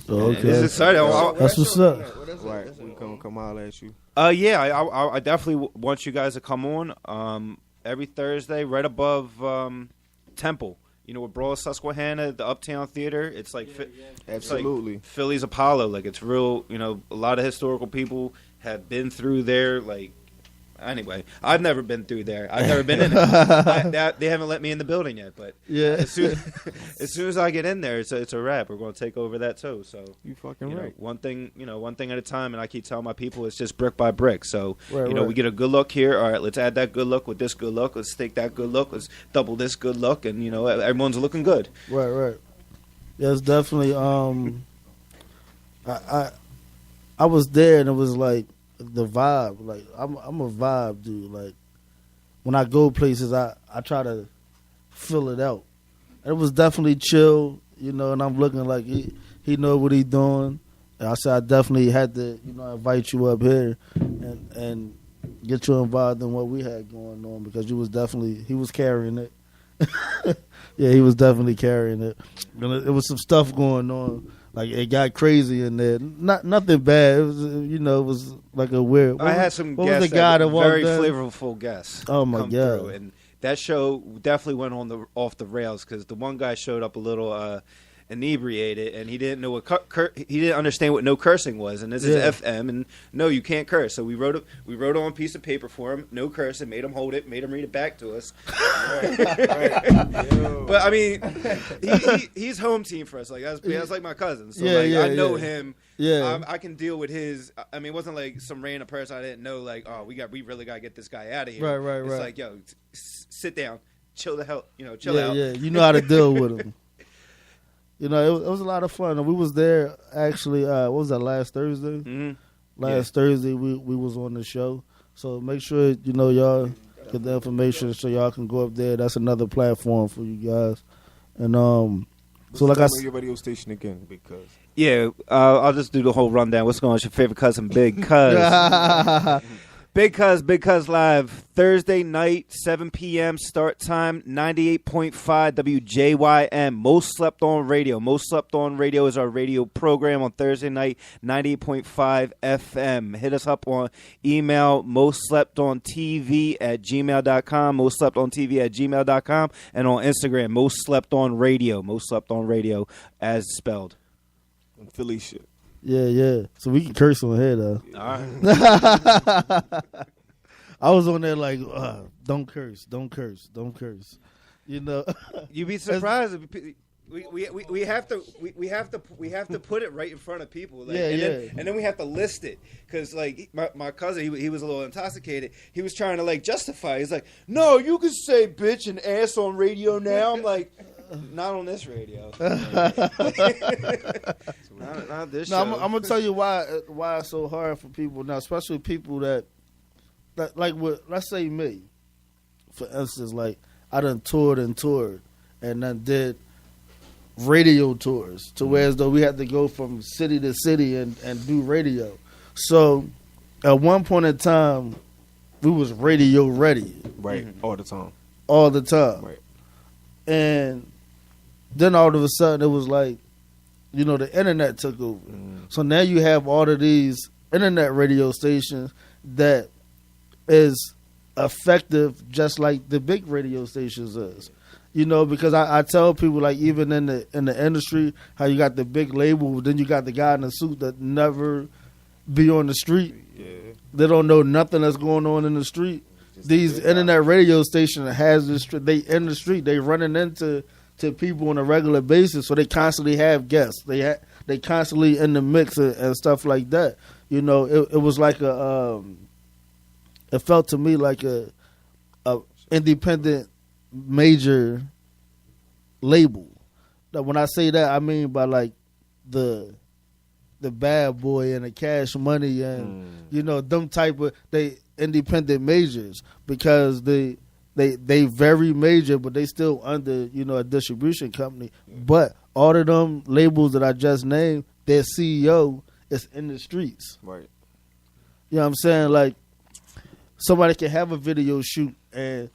Okay. It's exciting. That's what's up. Right, we come holler at you. Yeah, I definitely want you guys to come on every Thursday, right above Temple. You know, with Broad Susquehanna, the Uptown Theater. It's like Absolutely, like Philly's Apollo. Like, it's real. You know, a lot of historical people have been through there. Like, anyway, I've never been through there. I've never been in it. They haven't let me in the building yet. But yeah, as soon as I get in there, it's a wrap. We're going to take over that too. So you fucking right. One thing at a time. And I keep telling my people, it's just brick by brick. So right. we get a good look here. All right, let's add that good look with this good look. Let's take that good look. Let's double this good look, and everyone's looking good. Right. Yeah, it's definitely. I was there, and it was like the vibe. Like, I'm a vibe dude. Like, when I go places, I try to fill it out. And it was definitely chill, and I'm looking like he know what he doing. And I said I definitely had to, invite you up here and get you involved in what we had going on, because he was carrying it. Yeah, he was definitely carrying it. And it was some stuff going on. Like, it got crazy in there. Nothing bad. It was, it was like a weird. I had some what guests, was the guy that walked very in? flavorful guests. Oh my god! Through. And that show definitely went off the rails, because the one guy showed up a little inebriated, and he didn't know what he didn't understand what no cursing was. And this is FM, and no, you can't curse. So we wrote it on a piece of paper for him, no cursing. Made him hold it, made him read it back to us. But I mean, he's home team for us. Like, that's like my cousin. So I know him. Yeah, I can deal with his. I mean, it wasn't like some random person I didn't know. Like, oh, we really gotta get this guy out of here. Right. It's like, yo, sit down, chill the hell, chill out. Yeah, you know how to deal with him. It was a lot of fun. We was there actually. What was that, last Thursday? Mm-hmm. Last Thursday we was on the show. So make sure y'all get the information so y'all can go up there. That's another platform for you guys. And so like I said, your radio station again, because I'll just do the whole rundown. What's going on? It's your favorite cousin, Big Cuz. Big Cuz Live, Thursday night, 7 p.m. start time, 98.5 WJYM, Most Slept On Radio. Most Slept On Radio is our radio program on Thursday night, 98.5 FM. Hit us up on email, mostsleptontv@gmail.com, mostsleptontv@gmail.com, and on Instagram, Most Slept On Radio, Most Slept On Radio as spelled. Philly shit. Yeah. So we can curse on here, though. All right. I was on there like, don't curse. You'd be surprised. We have to put it right in front of people. Like, and then we have to list it, because like my cousin, he was a little intoxicated. He was trying to like justify. He's like, no, you can say bitch and ass on radio now. I'm like, not on this radio. not this show. I'm gonna tell you why it's so hard for people now, especially people that like let's say me, for instance. Like, I done toured and then did radio tours to where as though we had to go from city to city and do radio. So at one point in time, we was radio ready, right? All the time, right? And then all of a sudden it was like, the internet took over. So now you have all of these internet radio stations that is effective just like the big radio stations is. Because I tell people, like, even in the industry, how you got the big label, then you got the guy in the suit that never be on the street. Yeah. They don't know nothing that's going on in the street. These internet radio stations they in the street. They running into people on a regular basis, so they constantly have guests. They constantly in the mix and stuff like that. It was like it felt to me like a independent major label. Now, when I say that, I mean by like the Bad Boy and the Cash Money and them type of they independent majors, because they very major, but they still under a distribution company. But all of them labels that I just named, their CEO it's in the streets. Right. You know what I'm saying? Like, somebody can have a video shoot and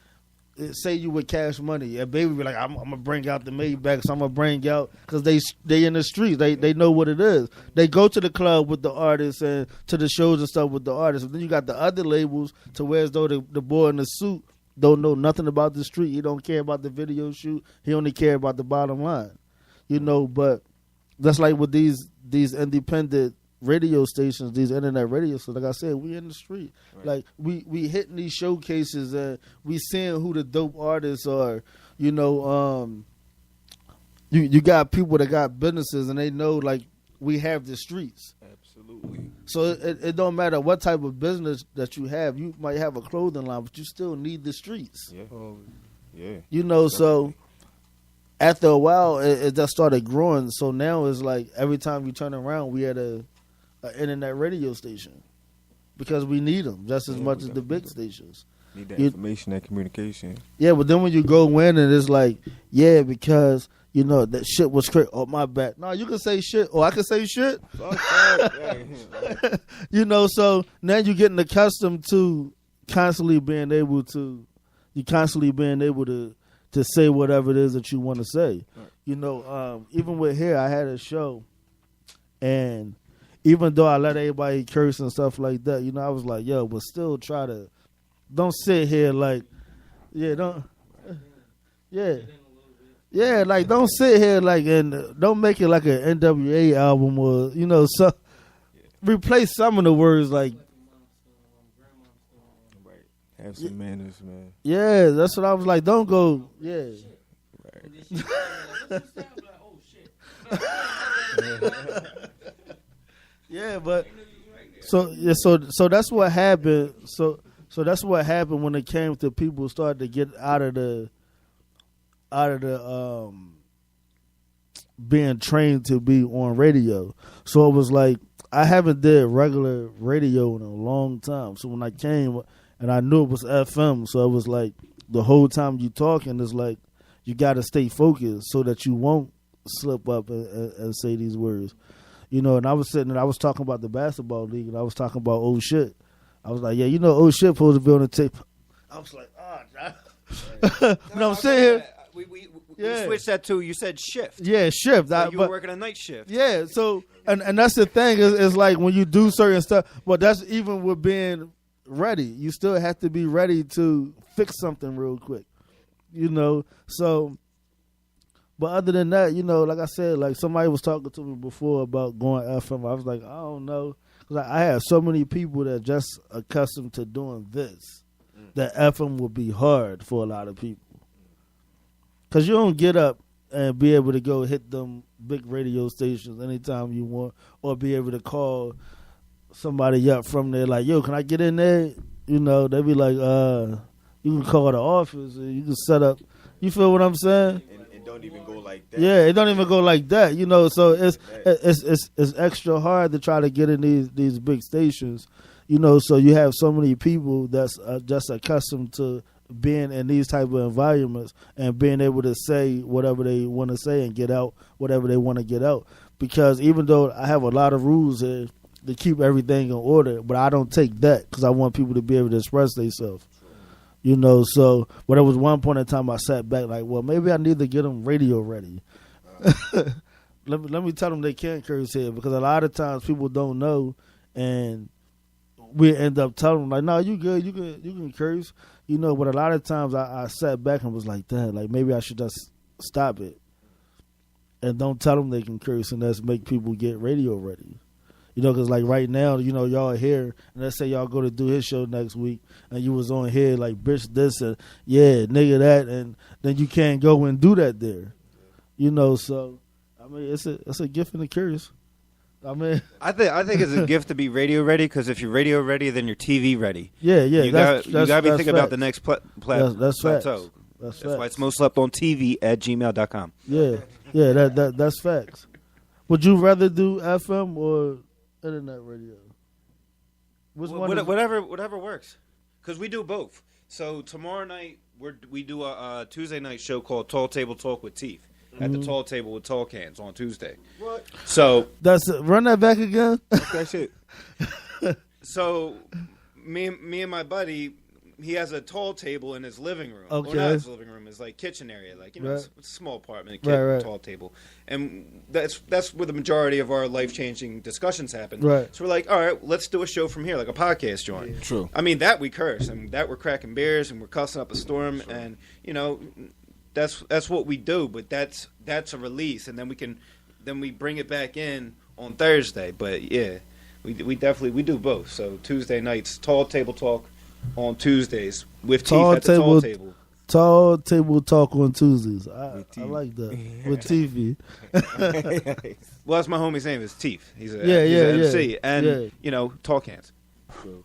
say you with Cash Money, and baby be like, I'm gonna bring out the Maybachs, I'm gonna bring out, because they in the streets, they know what it is. They go to the club with the artists and to the shows and stuff with the artists. And then you got the other labels to where as though the boy in the suit don't know nothing about the street. He don't care about the video shoot. He only care about the bottom line. You know, but that's like with these independent radio stations, these internet radio stations. Like I said, we in the street. Right. Like we hitting these showcases and we seeing who the dope artists are. You know, you got people that got businesses and they know like we have the streets. Absolutely. So it don't matter what type of business that you have. You might have a clothing line, but you still need the streets. Yeah. Yeah. You know, so after a while, it just started growing. So now it's like every time you turn around, we at an internet radio station because we need them just as much as the big stations. Need that information, that communication. Yeah, but then when you go in and it's like, yeah, because, you know, that shit was crazy. Oh, my bad. No, you can say shit. Oh, I can say shit? You know, so now you're getting accustomed to constantly being able to say whatever it is that you want to say. Right. You know, even with here, I had a show, and even though I let everybody curse and stuff like that, you know, I was like, yo, but still don't sit here like, like, don't sit here like, and don't make it like an NWA album or, you know, so replace some of the words like, have some manners, man. Yeah, that's what I was like. Don't go. Yeah. Right. Yeah, but so that's what happened. So that's what happened when it came to people started to get out of the being trained to be on radio. So it was like I haven't did regular radio in a long time. So when I came. And I knew it was FM, so it was like the whole time you talking, it's like you got to stay focused so that you won't slip up and say these words. You know, and I was sitting and I was talking about the basketball league, and I was talking about old shit. I was like, yeah, you know, old shit supposed to be on the tape. I was like, I'm sitting here. We switched that to, you said shift. Yeah, shift. So you were working a night shift. Yeah, so, and that's the thing, is like when you do certain stuff, but that's even with being ready. You still have to be ready to fix something real quick, you know. So, but other than that, you know, like I said, like somebody was talking to me before about going FM. I was like, I don't know, because I have so many people that are just accustomed to doing this that FM would be hard for a lot of people, because you don't get up and be able to go hit them big radio stations anytime you want, or be able to call somebody up from there like, yo, can I get in there? You know, they be like, you can call the office and you can set up. You feel what I'm saying? It don't even go like that. Yeah, it don't even go like that. You know, so it's extra hard to try to get in these big stations. You know, so you have so many people that's just accustomed to being in these type of environments and being able to say whatever they want to say and get out whatever they want to get out. Because even though I have a lot of rules here to keep everything in order, but I don't take that because I want people to be able to express themselves. You know, so, but there was one point in time I sat back like, well, maybe I need to get them radio ready. Let me tell them they can't curse here, because a lot of times people don't know, and we end up telling them like, no, you good, you can curse, you know. But a lot of times I sat back and was like, damn, like maybe I should just stop it and don't tell them they can curse, and let's make people get radio ready. You know, because like right now, you know, y'all here, and let's say y'all go to do his show next week, and you was on here like, bitch this, and yeah, nigga that, and then you can't go and do that there. You know, so, I mean, it's a gift and a curse. I mean, I think it's a gift to be radio ready, because if you're radio ready, then you're TV ready. Yeah, you got to be thinking about the next plateau. That's why it's most slept on TV at gmail.com. Yeah, that's facts. Would you rather do FM or internet radio? Whatever works, because we do both. So tomorrow night we do a Tuesday night show called Tall Table Talk with Teeth. at the tall table with tall cans on Tuesday. What? So run that back again. That shit. So me and my buddy, he has a tall table in his living room. Okay. Well, not his living room, his like kitchen area, like it's a small apartment, tall table, and that's where the majority of our life changing discussions happen. Right. So we're like, all right, let's do a show from here, like a podcast joint. Yeah. True. I mean that we curse and that we're cracking beers and we're cussing up a storm, and that's what we do. But that's a release, and then we bring it back in on Thursday. But yeah, we definitely do both. So Tuesday nights, tall table talk. On Tuesdays with Teeth at the tall table. Tall table talk on Tuesdays. I like that. With TV. Well, that's my homie's name is Teeth. He's an MC. And, tall cans. So.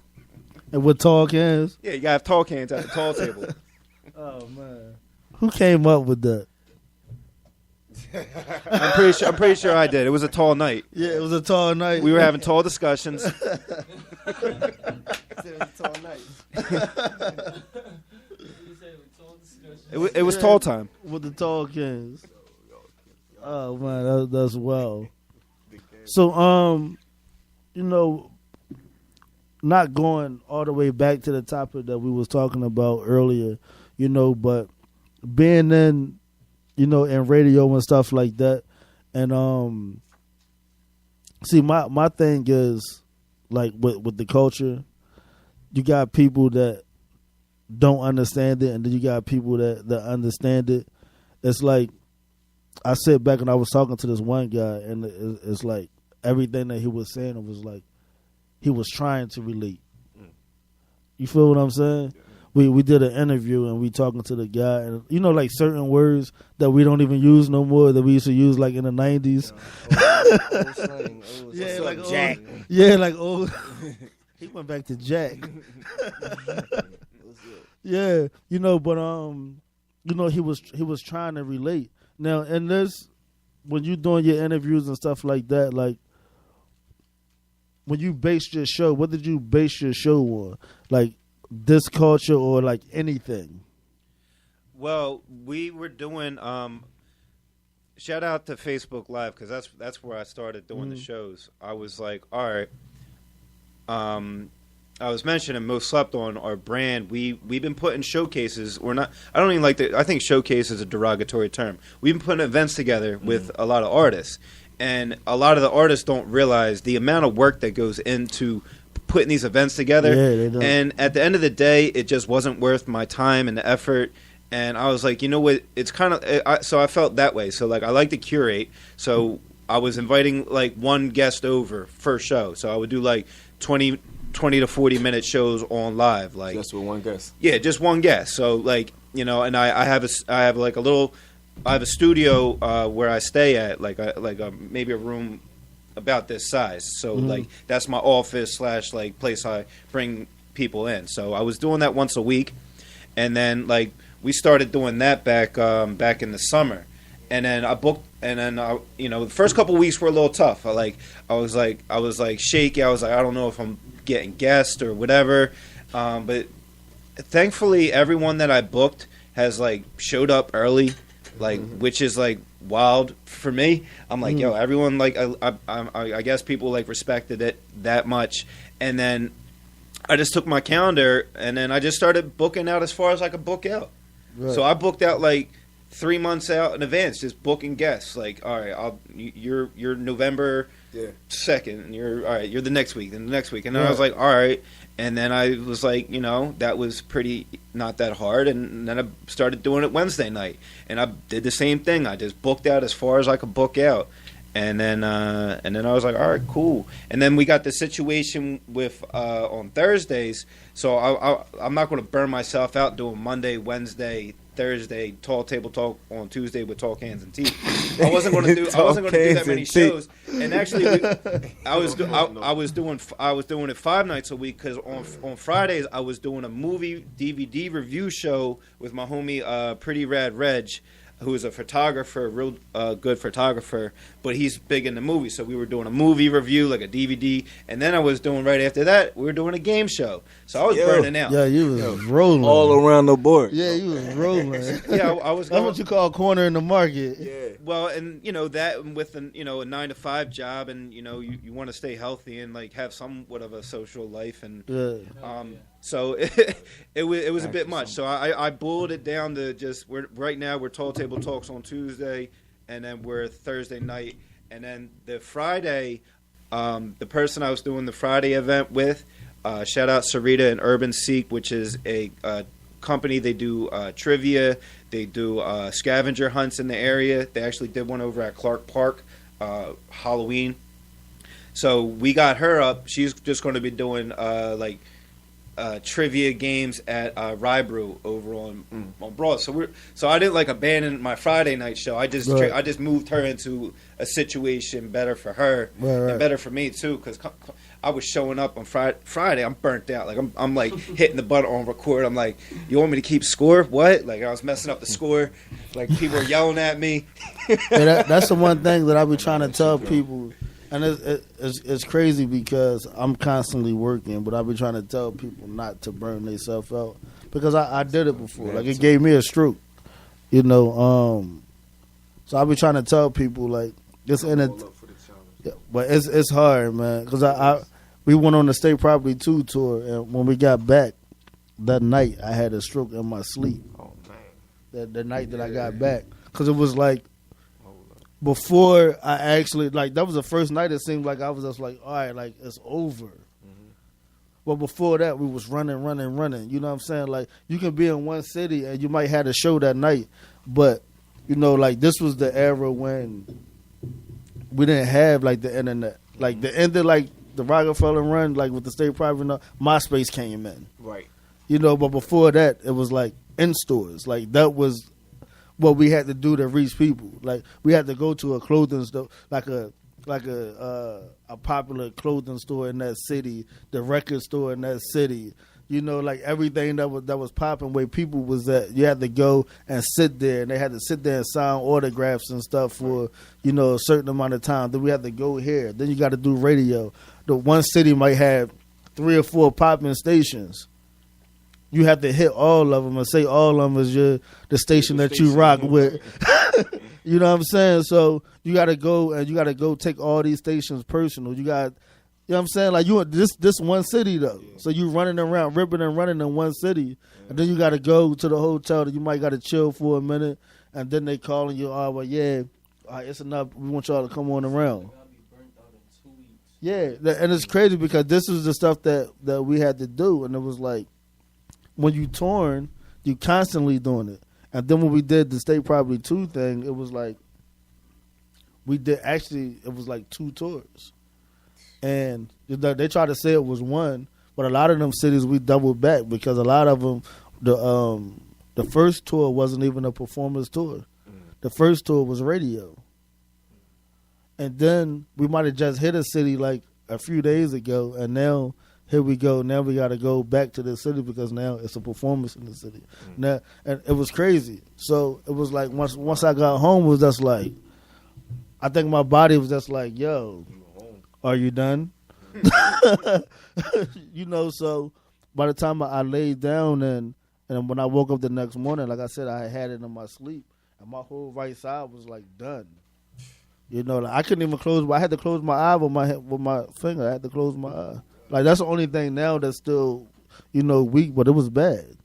And with tall cans? Yeah, you got to have tall cans at the tall table. Oh, man. Who came up with that? I'm pretty sure I did. It was a tall night. Yeah, it was a tall night. We were having tall discussions. It was tall time with the tall cans. Oh man, that's wild. So not going all the way back to the topic that we was talking about earlier, but being in radio and stuff like that, and see my thing is like with the culture. You got people that don't understand it, and then you got people that understand it. It's like I sit back and I was talking to this one guy, and it's like everything that he was saying was like he was trying to relate. You feel what I'm saying? We did an interview and we talking to the guy, and like certain words that we don't even use no more that we used to use like in the 90s. Old slang. Yeah, like old, Jack. Yeah, like old. He went back to Jack. Yeah, but he was trying to relate. Now, and this, when you doing your interviews and stuff like that, like when you based your show, what did you base your show on? Like this culture or like anything? Well, we were doing shout out to Facebook Live, because that's where I started doing the shows. I was like, all right. I was mentioning Most Slept On, our brand. We've been putting showcases. We're not. I don't even like I think showcase is a derogatory term. We've been putting events together with a lot of artists, and a lot of the artists don't realize the amount of work that goes into putting these events together. Yeah, they don't. And at the end of the day, it just wasn't worth my time and the effort. And I was like, you know what? It's kind of so I felt that way. So like, I like to curate. So I was inviting like one guest over first show. So I would do like 20 to 40 minute shows on live, like just with one guest. Yeah, just one guest. So like, and I have a studio where I stay at, maybe a room about this size. So like that's my office / like place I bring people in. So I was doing that once a week, and then like we started doing that back in the summer. And then I booked, and then the first couple of weeks were a little tough. I was shaky. I was like, I don't know if I'm getting guests or whatever. But thankfully, everyone that I booked has like showed up early, which is like wild for me. I'm like, yo, everyone like I guess people like respected it that much. And then I just took my calendar and then I just started booking out as far as I could book out. Right. So I booked out like 3 months out in advance, just booking guests. Like, all right, you're November 2nd, and you're the next week, and the next week, and then I was like, all right, and then I was like, that was pretty not that hard, and then I started doing it Wednesday night, and I did the same thing. I just booked out as far as I could book out, and then I was like, all right, cool, and then we got the situation with on Thursdays, so I'm not going to burn myself out doing Monday, Wednesday, Thursday, tall table talk on Tuesday with tall cans and teeth. I wasn't going to do that many shows. And actually, I was doing it 5 nights a week, because on Fridays I was doing a movie DVD review show with my homie Pretty Rad Reg. who is a photographer, real good photographer, but he's big in the movie. So we were doing a movie review, like a DVD, and then I was doing right after that, we were doing a game show. So I was burning out. Yeah, you was rolling all around the board. Yeah, you was rolling. Yeah, I was. That's what you call a corner in the market. Yeah. Well, and that with a 9-to-5 job, and you want to stay healthy and like have somewhat of a social life, and so it was a bit much. So I boiled it down to just right now we're Tall Table Talks on Tuesday, and then we're Thursday night, and then the Friday, the person I was doing the Friday event with, shout out Sarita and Urban Seek, which is a company. They do trivia, they do scavenger hunts in the area. They actually did one over at Clark Park Halloween. So we got her up. She's just going to be doing trivia games at Rybrew over on Broad. So I didn't abandon my Friday night show. I just moved her into a situation better for her and better for me too, because I was showing up on Friday. I'm burnt out. Like I'm like hitting the button on record. I'm like, you want me to keep score? What? Like I was messing up the score. Like people were yelling at me. That's the one thing that I be trying to tell people. And it's crazy because I'm constantly working, but I be trying to tell people not to burn themselves out because I did it before. Like it gave me a stroke, So I be trying to tell people like this in it, but it's hard, man. Because we went on the State Property 2 tour, and when we got back that night, I had a stroke in my sleep. Oh man, the night that I got back, because it was like. Before I actually, that was the first night it seemed like I was just like, all right, like, it's over. Mm-hmm. But before that, we was running. You know what I'm saying? Like, you can be in one city and you might have a show that night. But, this was the era when we didn't have, the internet. Like, the end of, the Rockefeller run, with the State Property, MySpace came in. Right. But before that, it was, in stores. That was... what we had to do to reach people. We had to go to a clothing store, a popular clothing store in that city, the record store in that city. Everything that was popping where people was at, you had to go and sit there, and they had to sit there and sign autographs and stuff for, a certain amount of time. Then we had to go here. Then you got to do radio. The one city might have 3 or 4 popping stations. You have to hit all of them and say all of them is the station that you rock with. You know what I'm saying? So you got to go and you got to go take all these stations personal. You got, you know what I'm saying? You this one city though. Yeah. So you running around, ripping and running in one city, and then you got to go to the hotel that you might got to chill for a minute, and then they calling you, oh well, yeah, it's enough. We want y'all to come on around. Yeah, and it's crazy because this is the stuff that we had to do, and it was like. When you torn, you constantly doing it. And then when we did the State Property 2 thing, it was it was 2 tours. And they tried to say it was 1, but a lot of them cities we doubled back because a lot of them, the first tour wasn't even a performance tour. The first tour was radio. And then we might have just hit a city a few days ago, and now... here we go. Now we got to go back to the city because now it's a performance in the city. Now, and it was crazy. So it was once I got home, it was just I think my body was just yo, are you done? So by the time I laid down and when I woke up the next morning, like I said, I had it in my sleep and my whole right side was done. I couldn't even close. I had to close my eye with my finger. I had to close my eye. That's the only thing now that's still, weak, but it was bad.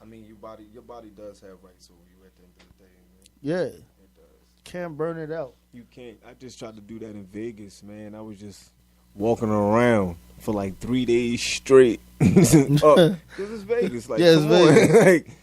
I mean, your body does have rights over you at the end of the day, man. Yeah. It does. Can't burn it out. You can't. I just tried to do that in Vegas, man. I was just walking around for 3 days straight. Because it's Vegas. Yeah, it's Vegas.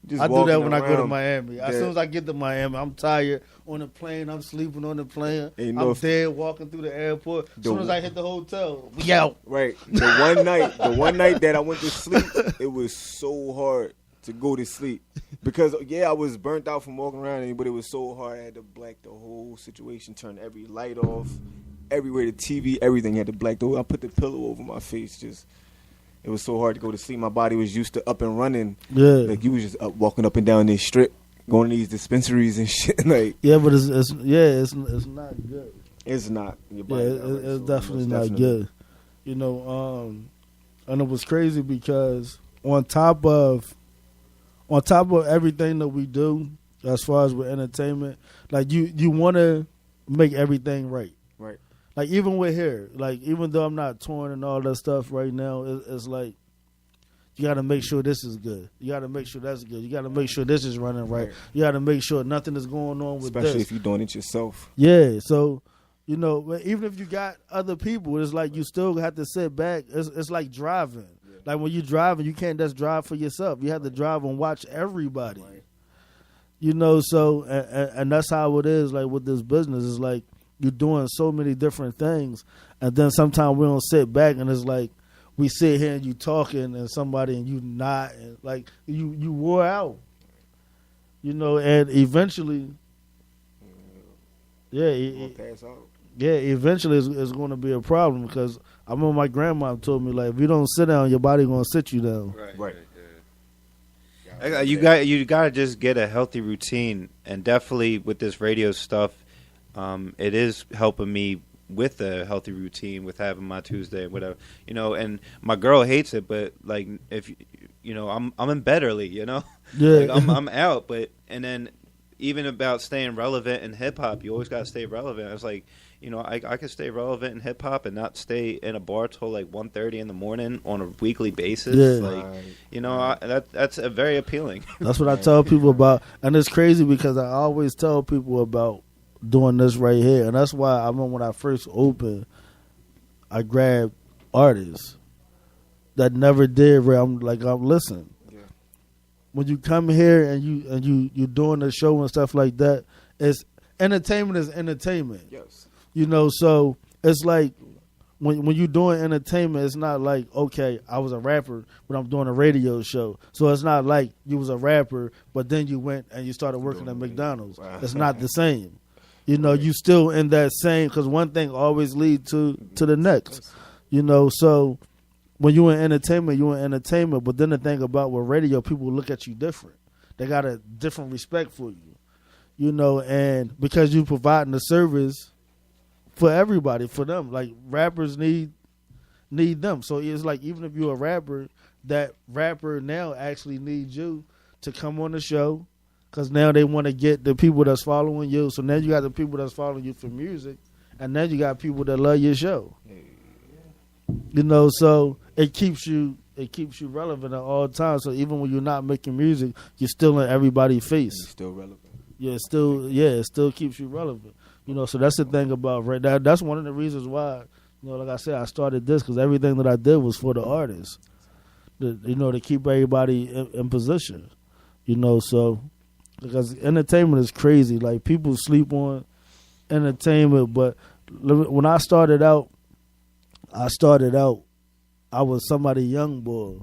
Just I do that when I go to Miami. As soon as I get to Miami, I'm tired on the plane. I'm sleeping on the plane. I'm dead walking through the airport. As soon as I hit the hotel, we out. Right. The one night that I went to sleep, it was so hard to go to sleep because I was burnt out from walking around, but it was so hard. I had to black the whole situation, turn every light off, everywhere, the TV, everything had to black. I put the pillow over my face, It was so hard to go to sleep. My body was used to up and running. Yeah. You was just walking up and down this strip. going to these dispensaries and shit. Like, yeah, but it's not good. It's not. It's definitely not good. You know, and it was crazy because on top of everything that we do, as far as with entertainment, like you want to make everything right. Right. Like even with hair, like even though I'm not touring and all that stuff right now, it's like you got to make sure this is good. You got to make sure that's good. You got to make sure this is running right. You got to make sure nothing is going on with especially this. if you're doing it yourself. Yeah. So, you know, even if you got other people, it's like you still have to sit back. It's like driving. Yeah. Like when you're driving, you can't just drive for yourself. You have to drive and watch everybody. Right. You know, so and that's how it is. Like with this business, it's like you're doing so many different things, and then sometimes we don't sit back, and it's like we sit here and you talking and somebody and you not, and like you wore out. You know, and eventually, pass out. Yeah, eventually it's going to be a problem because I remember my grandma told me, like, if you don't sit down, your body going to sit you down. Right. You got to just get a healthy routine, and definitely with this radio stuff, it is helping me with a healthy routine, with having my Tuesday and whatever, you know. And my girl hates it, but like if you know, I'm in bed early, you know. Yeah, like, I'm out, but and then even about staying relevant in hip hop, you always got to stay relevant. I was like, you know, I could stay relevant in hip hop and not stay in a bar till like 1:30 in the morning on a weekly basis. Yeah. Like, you know, that's a very appealing. That's what I tell people about, and it's crazy because I always tell people about doing this right here, and that's why I remember when I first opened, I grabbed artists that never did. I'm listen. Yeah. When you come here and you doing the show and stuff like that, it's entertainment is entertainment. Yes. You know, so it's like when you're doing entertainment, it's not like, okay, I was a rapper, but I'm doing a radio show. So it's not like you was a rapper, but then you went and you started working at McDonald's. It's not the same. You know, you still in that same, because one thing always leads to the next. You know, so when you're in entertainment, but then the thing about with radio, people look at you different. They got a different respect for you. You know, and because you providing the service for everybody, for them. Like rappers need them. So it's like even if you're a rapper, that rapper now actually needs you to come on the show, because now they want to get the people that's following you. So now you got the people that's following you for music, and then you got people that love your show. You know, so it keeps you relevant at all times. So even when you're not making music, you're still in everybody's face. You're still relevant. Yeah, it still keeps you relevant. You know, so that's the thing about that's one of the reasons why, you know, like I said, I started this, because everything that I did was for the artists, to keep everybody in position. You know, so because entertainment is crazy. Like people sleep on entertainment, but when I started out, I was somebody young boy.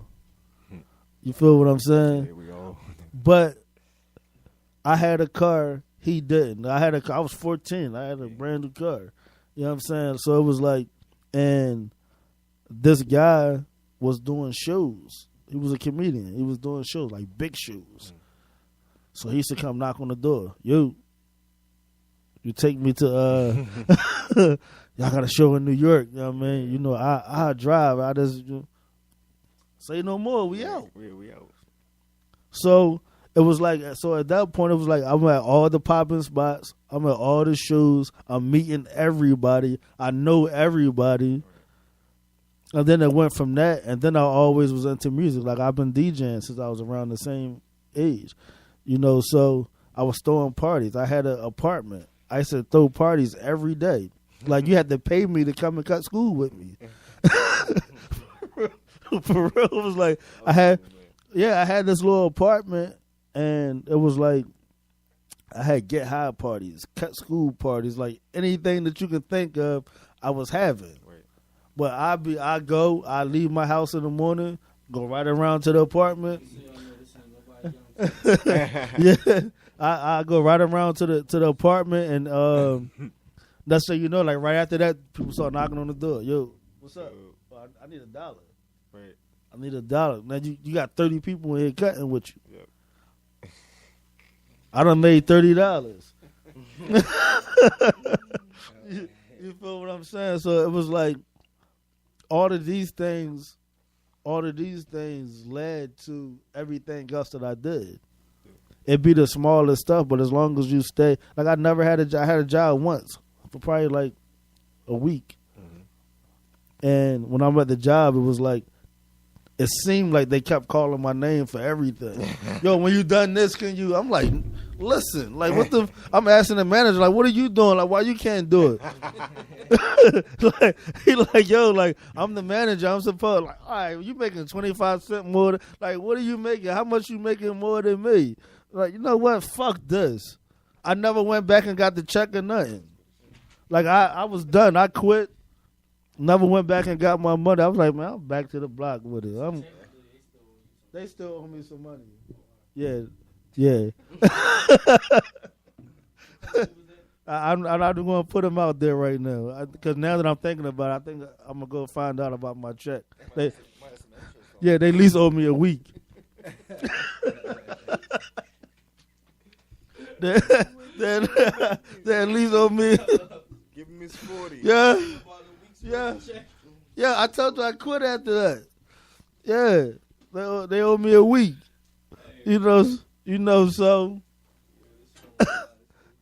You feel what I'm saying? Here we go. But I had a car. He didn't. I was 14. I had a brand new car. You know what I'm saying? So it was like, and this guy was doing shows. He was a comedian. He was doing shows, like big shows. So he used to come knock on the door. You take me to, y'all got a show in New York. You know what I mean? You know, I drive. I just, say no more. We out. We out. So it was like, so at that point, it was like, I'm at all the popping spots. I'm at all the shows. I'm meeting everybody. I know everybody. And then it went from that, and then I always was into music. Like, I've been DJing since I was around the same age. You know, so I was throwing parties. I had an apartment. I used to throw parties every day. Like, you had to pay me to come and cut school with me. For real, it was like, I had this little apartment. And it was like, I had get high parties, cut school parties, like anything that you could think of, I was having. Right. But I leave my house in the morning, go right around to the apartment. Yeah, I go right around to the apartment, and that's so you know, like right after that, people start knocking on the door. Yo, what's up? Oh, I need $1. Right. I need $1. Now you got 30 people in here cutting with you. Yep. I done made $30. You feel what I'm saying? So it was like all of these things led to everything else that I did. It'd be the smallest stuff, but as long as you stay, like I never had I had a job once for probably like a week. And when I'm at the job, it was like, it seemed like they kept calling my name for everything. Yo, when you done this, can you? I'm like, listen, like what the? I'm asking the manager, like, what are you doing? Like, why you can't do it? Like he like, yo, like I'm the manager. I'm supposed like, all right, you making 25 cents more. Like, what are you making? How much you making more than me? Like, you know what? Fuck this. I never went back and got the check or nothing. Like I was done. I quit. Never went back and got my money. I was like, man, I'm back to the block with it. They still owe me some money. Yeah. I'm not going to put them out there right now. Because now that I'm thinking about it, I think I'm going to go find out about my check. They at least owe me a week. they at least owe me. Give him his 40. Yeah, I told you I quit after that. Yeah, they owe me a week. You know, so.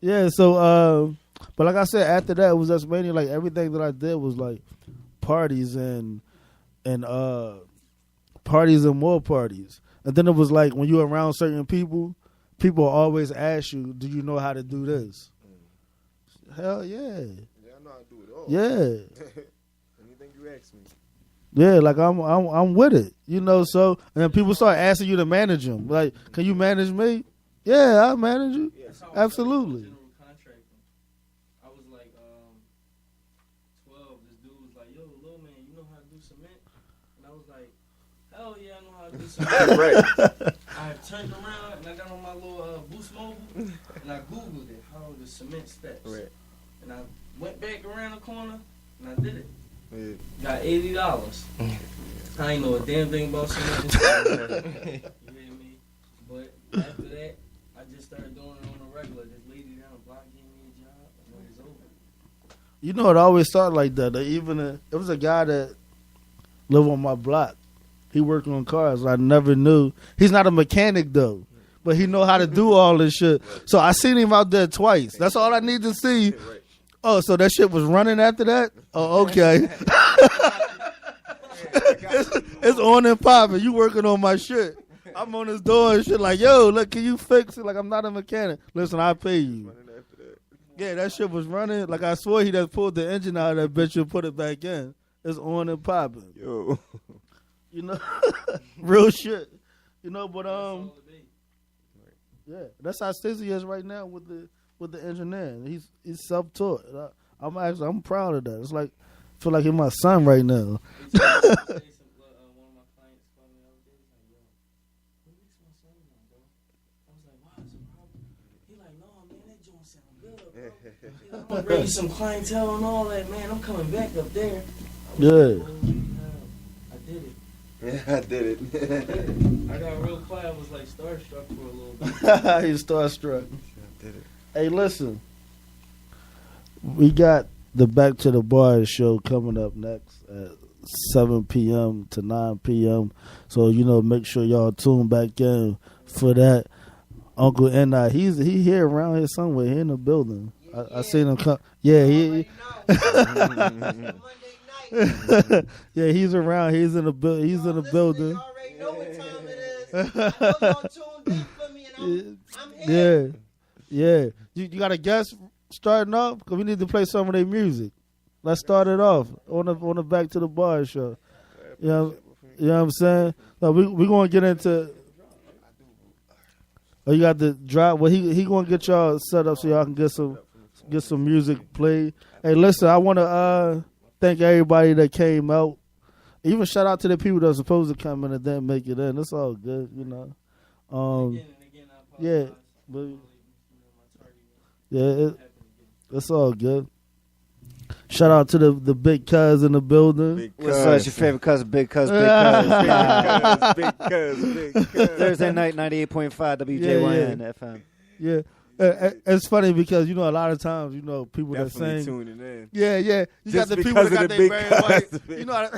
Yeah, so, but like I said, after that, it was just mainly like everything that I did was like parties and parties and more parties. And then it was like when you're around certain people always ask you, do you know how to do this? Hell yeah. Yeah, I know how to do it all. Yeah. Anything you ask me. Yeah, like I'm with it, you know. So and then people start asking you to manage them. Like, can you manage me? Yeah, I'll manage you. Yeah. Absolutely. I was like 12. This dude was like, "Yo, little man, you know how to do cement?" And I was like, "Hell yeah, I know how to do cement." Right. I turned around and I got on my little Boost Mobile and I Googled it, how the cement steps. Right. And I went back around the corner and I did it. Yeah. Got $80. I ain't know a damn thing about cement. You hear me? But after that, I just started doing it on a regular. This lady down the block gave me a job and it was over. You know, it always started like that. It was a guy that lived on my block. He worked on cars. I never knew. He's not a mechanic though, but he know how to do all this shit. So I seen him out there twice. That's all I need to see. Oh, so that shit was running after that? Oh, okay. it's on and popping. You working on my shit. I'm on his door and shit like, yo, look, can you fix it? Like, I'm not a mechanic. Listen, I'll pay you. Yeah, that shit was running. Like, I swear he just pulled the engine out of that bitch and put it back in. It's on and popping. Yo. You know? Real shit. You know, but, yeah, that's how Stacey is right now with the engineering. He's self-taught. I'm proud of that. It's like, I feel like he's my son right now. I'm gonna bring you some clientele and all that, man. I'm coming back up there. Yeah. I did it. Yeah, I did it. I got real quiet. I was like starstruck for a little bit. He's starstruck. I did it. Hey, listen. We got the Back to the Bar show coming up next at 7 p.m. to 9 p.m. So, you know, make sure y'all tune back in for that. Uncle N.I., he here around here somewhere. He in the building. I seen him come. Yeah, yeah, he's around. He's in the building. He's in the building. Already know what time it is. Yeah, yeah. You got a guest starting off? Because we need to play some of their music. Let's start it off on the Back to the Bar show. You know what I'm saying? No, we gonna get into. Oh, you got the drop. Well, he gonna get y'all set up so y'all can get some music played. Hey, listen, I want to thank everybody that came out. Even shout out to the people that are supposed to come in and then make it in. It's all good, you know. Yeah, but yeah, it's all good. Shout out to the big cuz in the building. What's up? It's your favorite cousin, Big Cuz, Big Cuz. Big Cuz. Thursday night, 98.5 WJYN FM. Yeah. It's funny because you know a lot of times you know people Definitely that sing. tuning in. Yeah. You Just got the people that got the their big Barry cast. White. You know.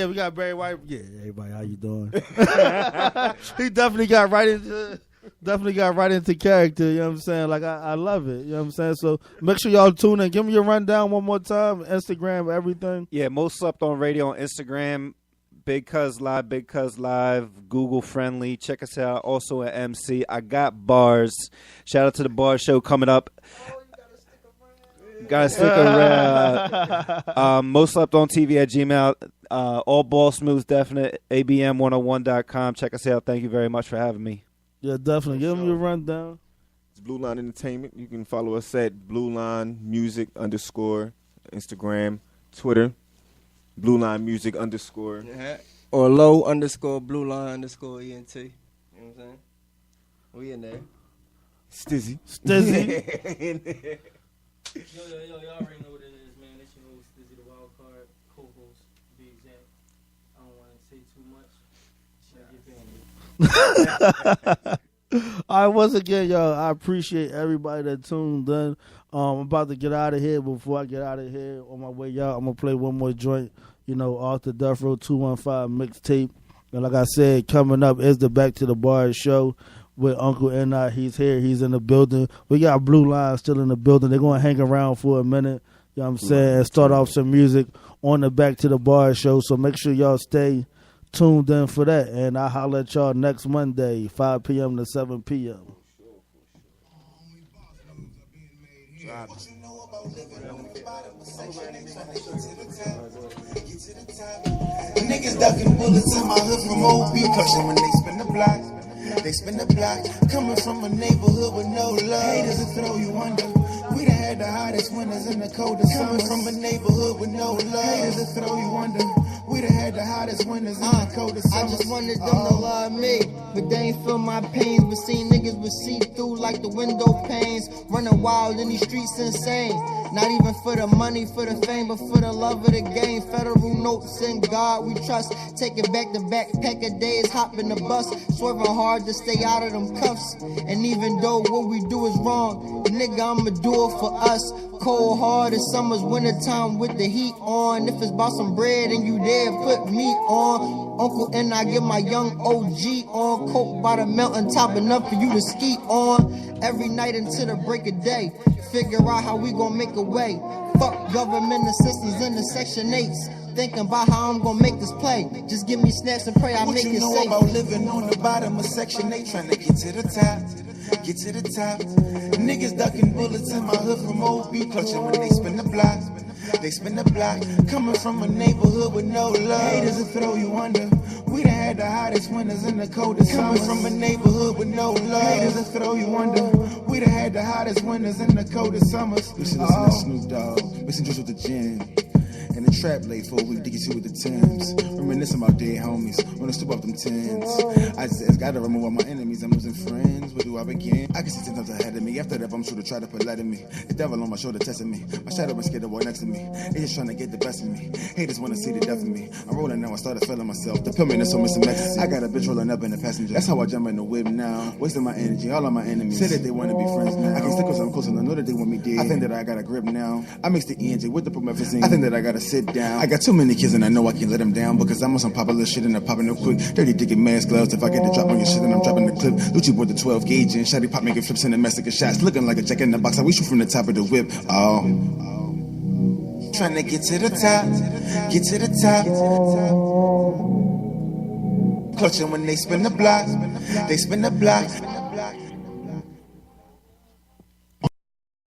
We got Barry White. Yeah, everybody, how you doing? He definitely got right into character. You know what I'm saying? Like I love it. You know what I'm saying? So make sure y'all tune in. Give me your rundown one more time. Instagram, everything. Yeah, Most Slept On Radio on Instagram. Big Cuz Live, Google friendly. Check us out. Also at MC. I got bars. Shout out to the bar show coming up. Gotta stick around. Most Slept On TV at Gmail. All ball smooth, definite. ABM101.com. Check us out. Thank you very much for having me. Yeah, definitely. Give me your rundown. It's Blue Line Entertainment. You can follow us at Blue Line Music _ Instagram, Twitter. Blue Line Music _ Yeah. Or low _ Blue Line _ ENT. You know what I'm saying? We in there. Stizzy. Yo, y'all already know what it is, man. It's your host, Stizzy the Wild Card, co-host, to be exact. I don't want to say too much. Should I get banned? All right, once again, y'all, I appreciate everybody that tuned in. I'm about to get out of here. Before I get out of here, on my way out, I'm going to play one more joint, you know, off the Death Row 215 mixtape. And like I said, coming up is the Back to the Bar show with Uncle N.I. He's here. He's in the building. We got Blue Line still in the building. They're going to hang around for a minute, you know what I'm saying, and start off some music on the Back to the Bar show. So make sure y'all stay tuned in for that. And I'll holler at y'all next Monday, 5 p.m. to 7 p.m. Niggas ducking bullets in my hood from OB, clutching when they spin the block. They spin the block, coming from a neighborhood with no love. Haters will throw you under. We done had the hottest winters and the coldest summers. Coming from a neighborhood with no love. Haters will throw you under. We done had the hottest winters and the coldest summers. I just wanted them to love me, but they ain't feel my pains. But seen niggas with see-through like the window panes. Running wild in these streets insane. Not even for the money, for the fame, but for the love of the game. Federal notes in God we trust. Take it back to backpack of days, hop in the bus. Swerving hard to stay out of them cuffs. And even though what we do is wrong, nigga, I'ma do it for us. Cold hard as summer's wintertime with the heat on. If it's about some bread and you there, put me on. Uncle and I get my young OG on. Coke by the mountain top enough for you to ski on. Every night until the break of day. Figure out how we gon' make a way. Fuck government assistance in the Section 8s. Thinking about how I'm gonna make this play. Just give me snaps and pray I make it safe. What you know about living on the bottom of Section 8, trying to get to the top? Get to the top. Niggas ducking bullets in my hood from OB, clutching when they spin the block. They spin the block, coming from a neighborhood with no love. Haters will throw you under. We done had the hottest winters and the coldest summers. Coming from a neighborhood with no love. Haters will throw you under. We done had the hottest winters and the coldest summers. Listen to Snoop Dogg, listen just with the gin. In the trap late for a week to get you with the Timbs. Reminiscing about dead homies when I stoop up them tins. I just gotta remove all my enemies. I'm losing friends. Where do I begin? I can see 10 times ahead of me. After that, I'm sure to try to put light in me. The devil on my shoulder testing me. My shadow is scared to walk next to me. They just trying to get the best of me. Haters wanna see the death of me. I'm rolling now. I started feeling myself. The pill man is so missing ecstasy. I got a bitch rolling up in the passenger. That's how I jump in the whip now. Wasting my energy. All of my enemies say that they wanna be friends now. I can stick with them close and I know that they want me dead. I think that I got a grip now. I mix the ENJ with the promethazine. I think that I gotta sit down. I got too many kids and I know I can't let them down because I'm on some popular shit and I'm popping up quick. Dirty dicky mask gloves. If I get the drop on your shit, then I'm dropping the clip. Lucci brought the 12 gauge in. Shotty pop making flips in the Mexican shots. Looking like a jack in the box. I wish you from the top of the whip. Oh. Trying to get to the top. Get to the top. Clutching when they spin the block. They spin the block.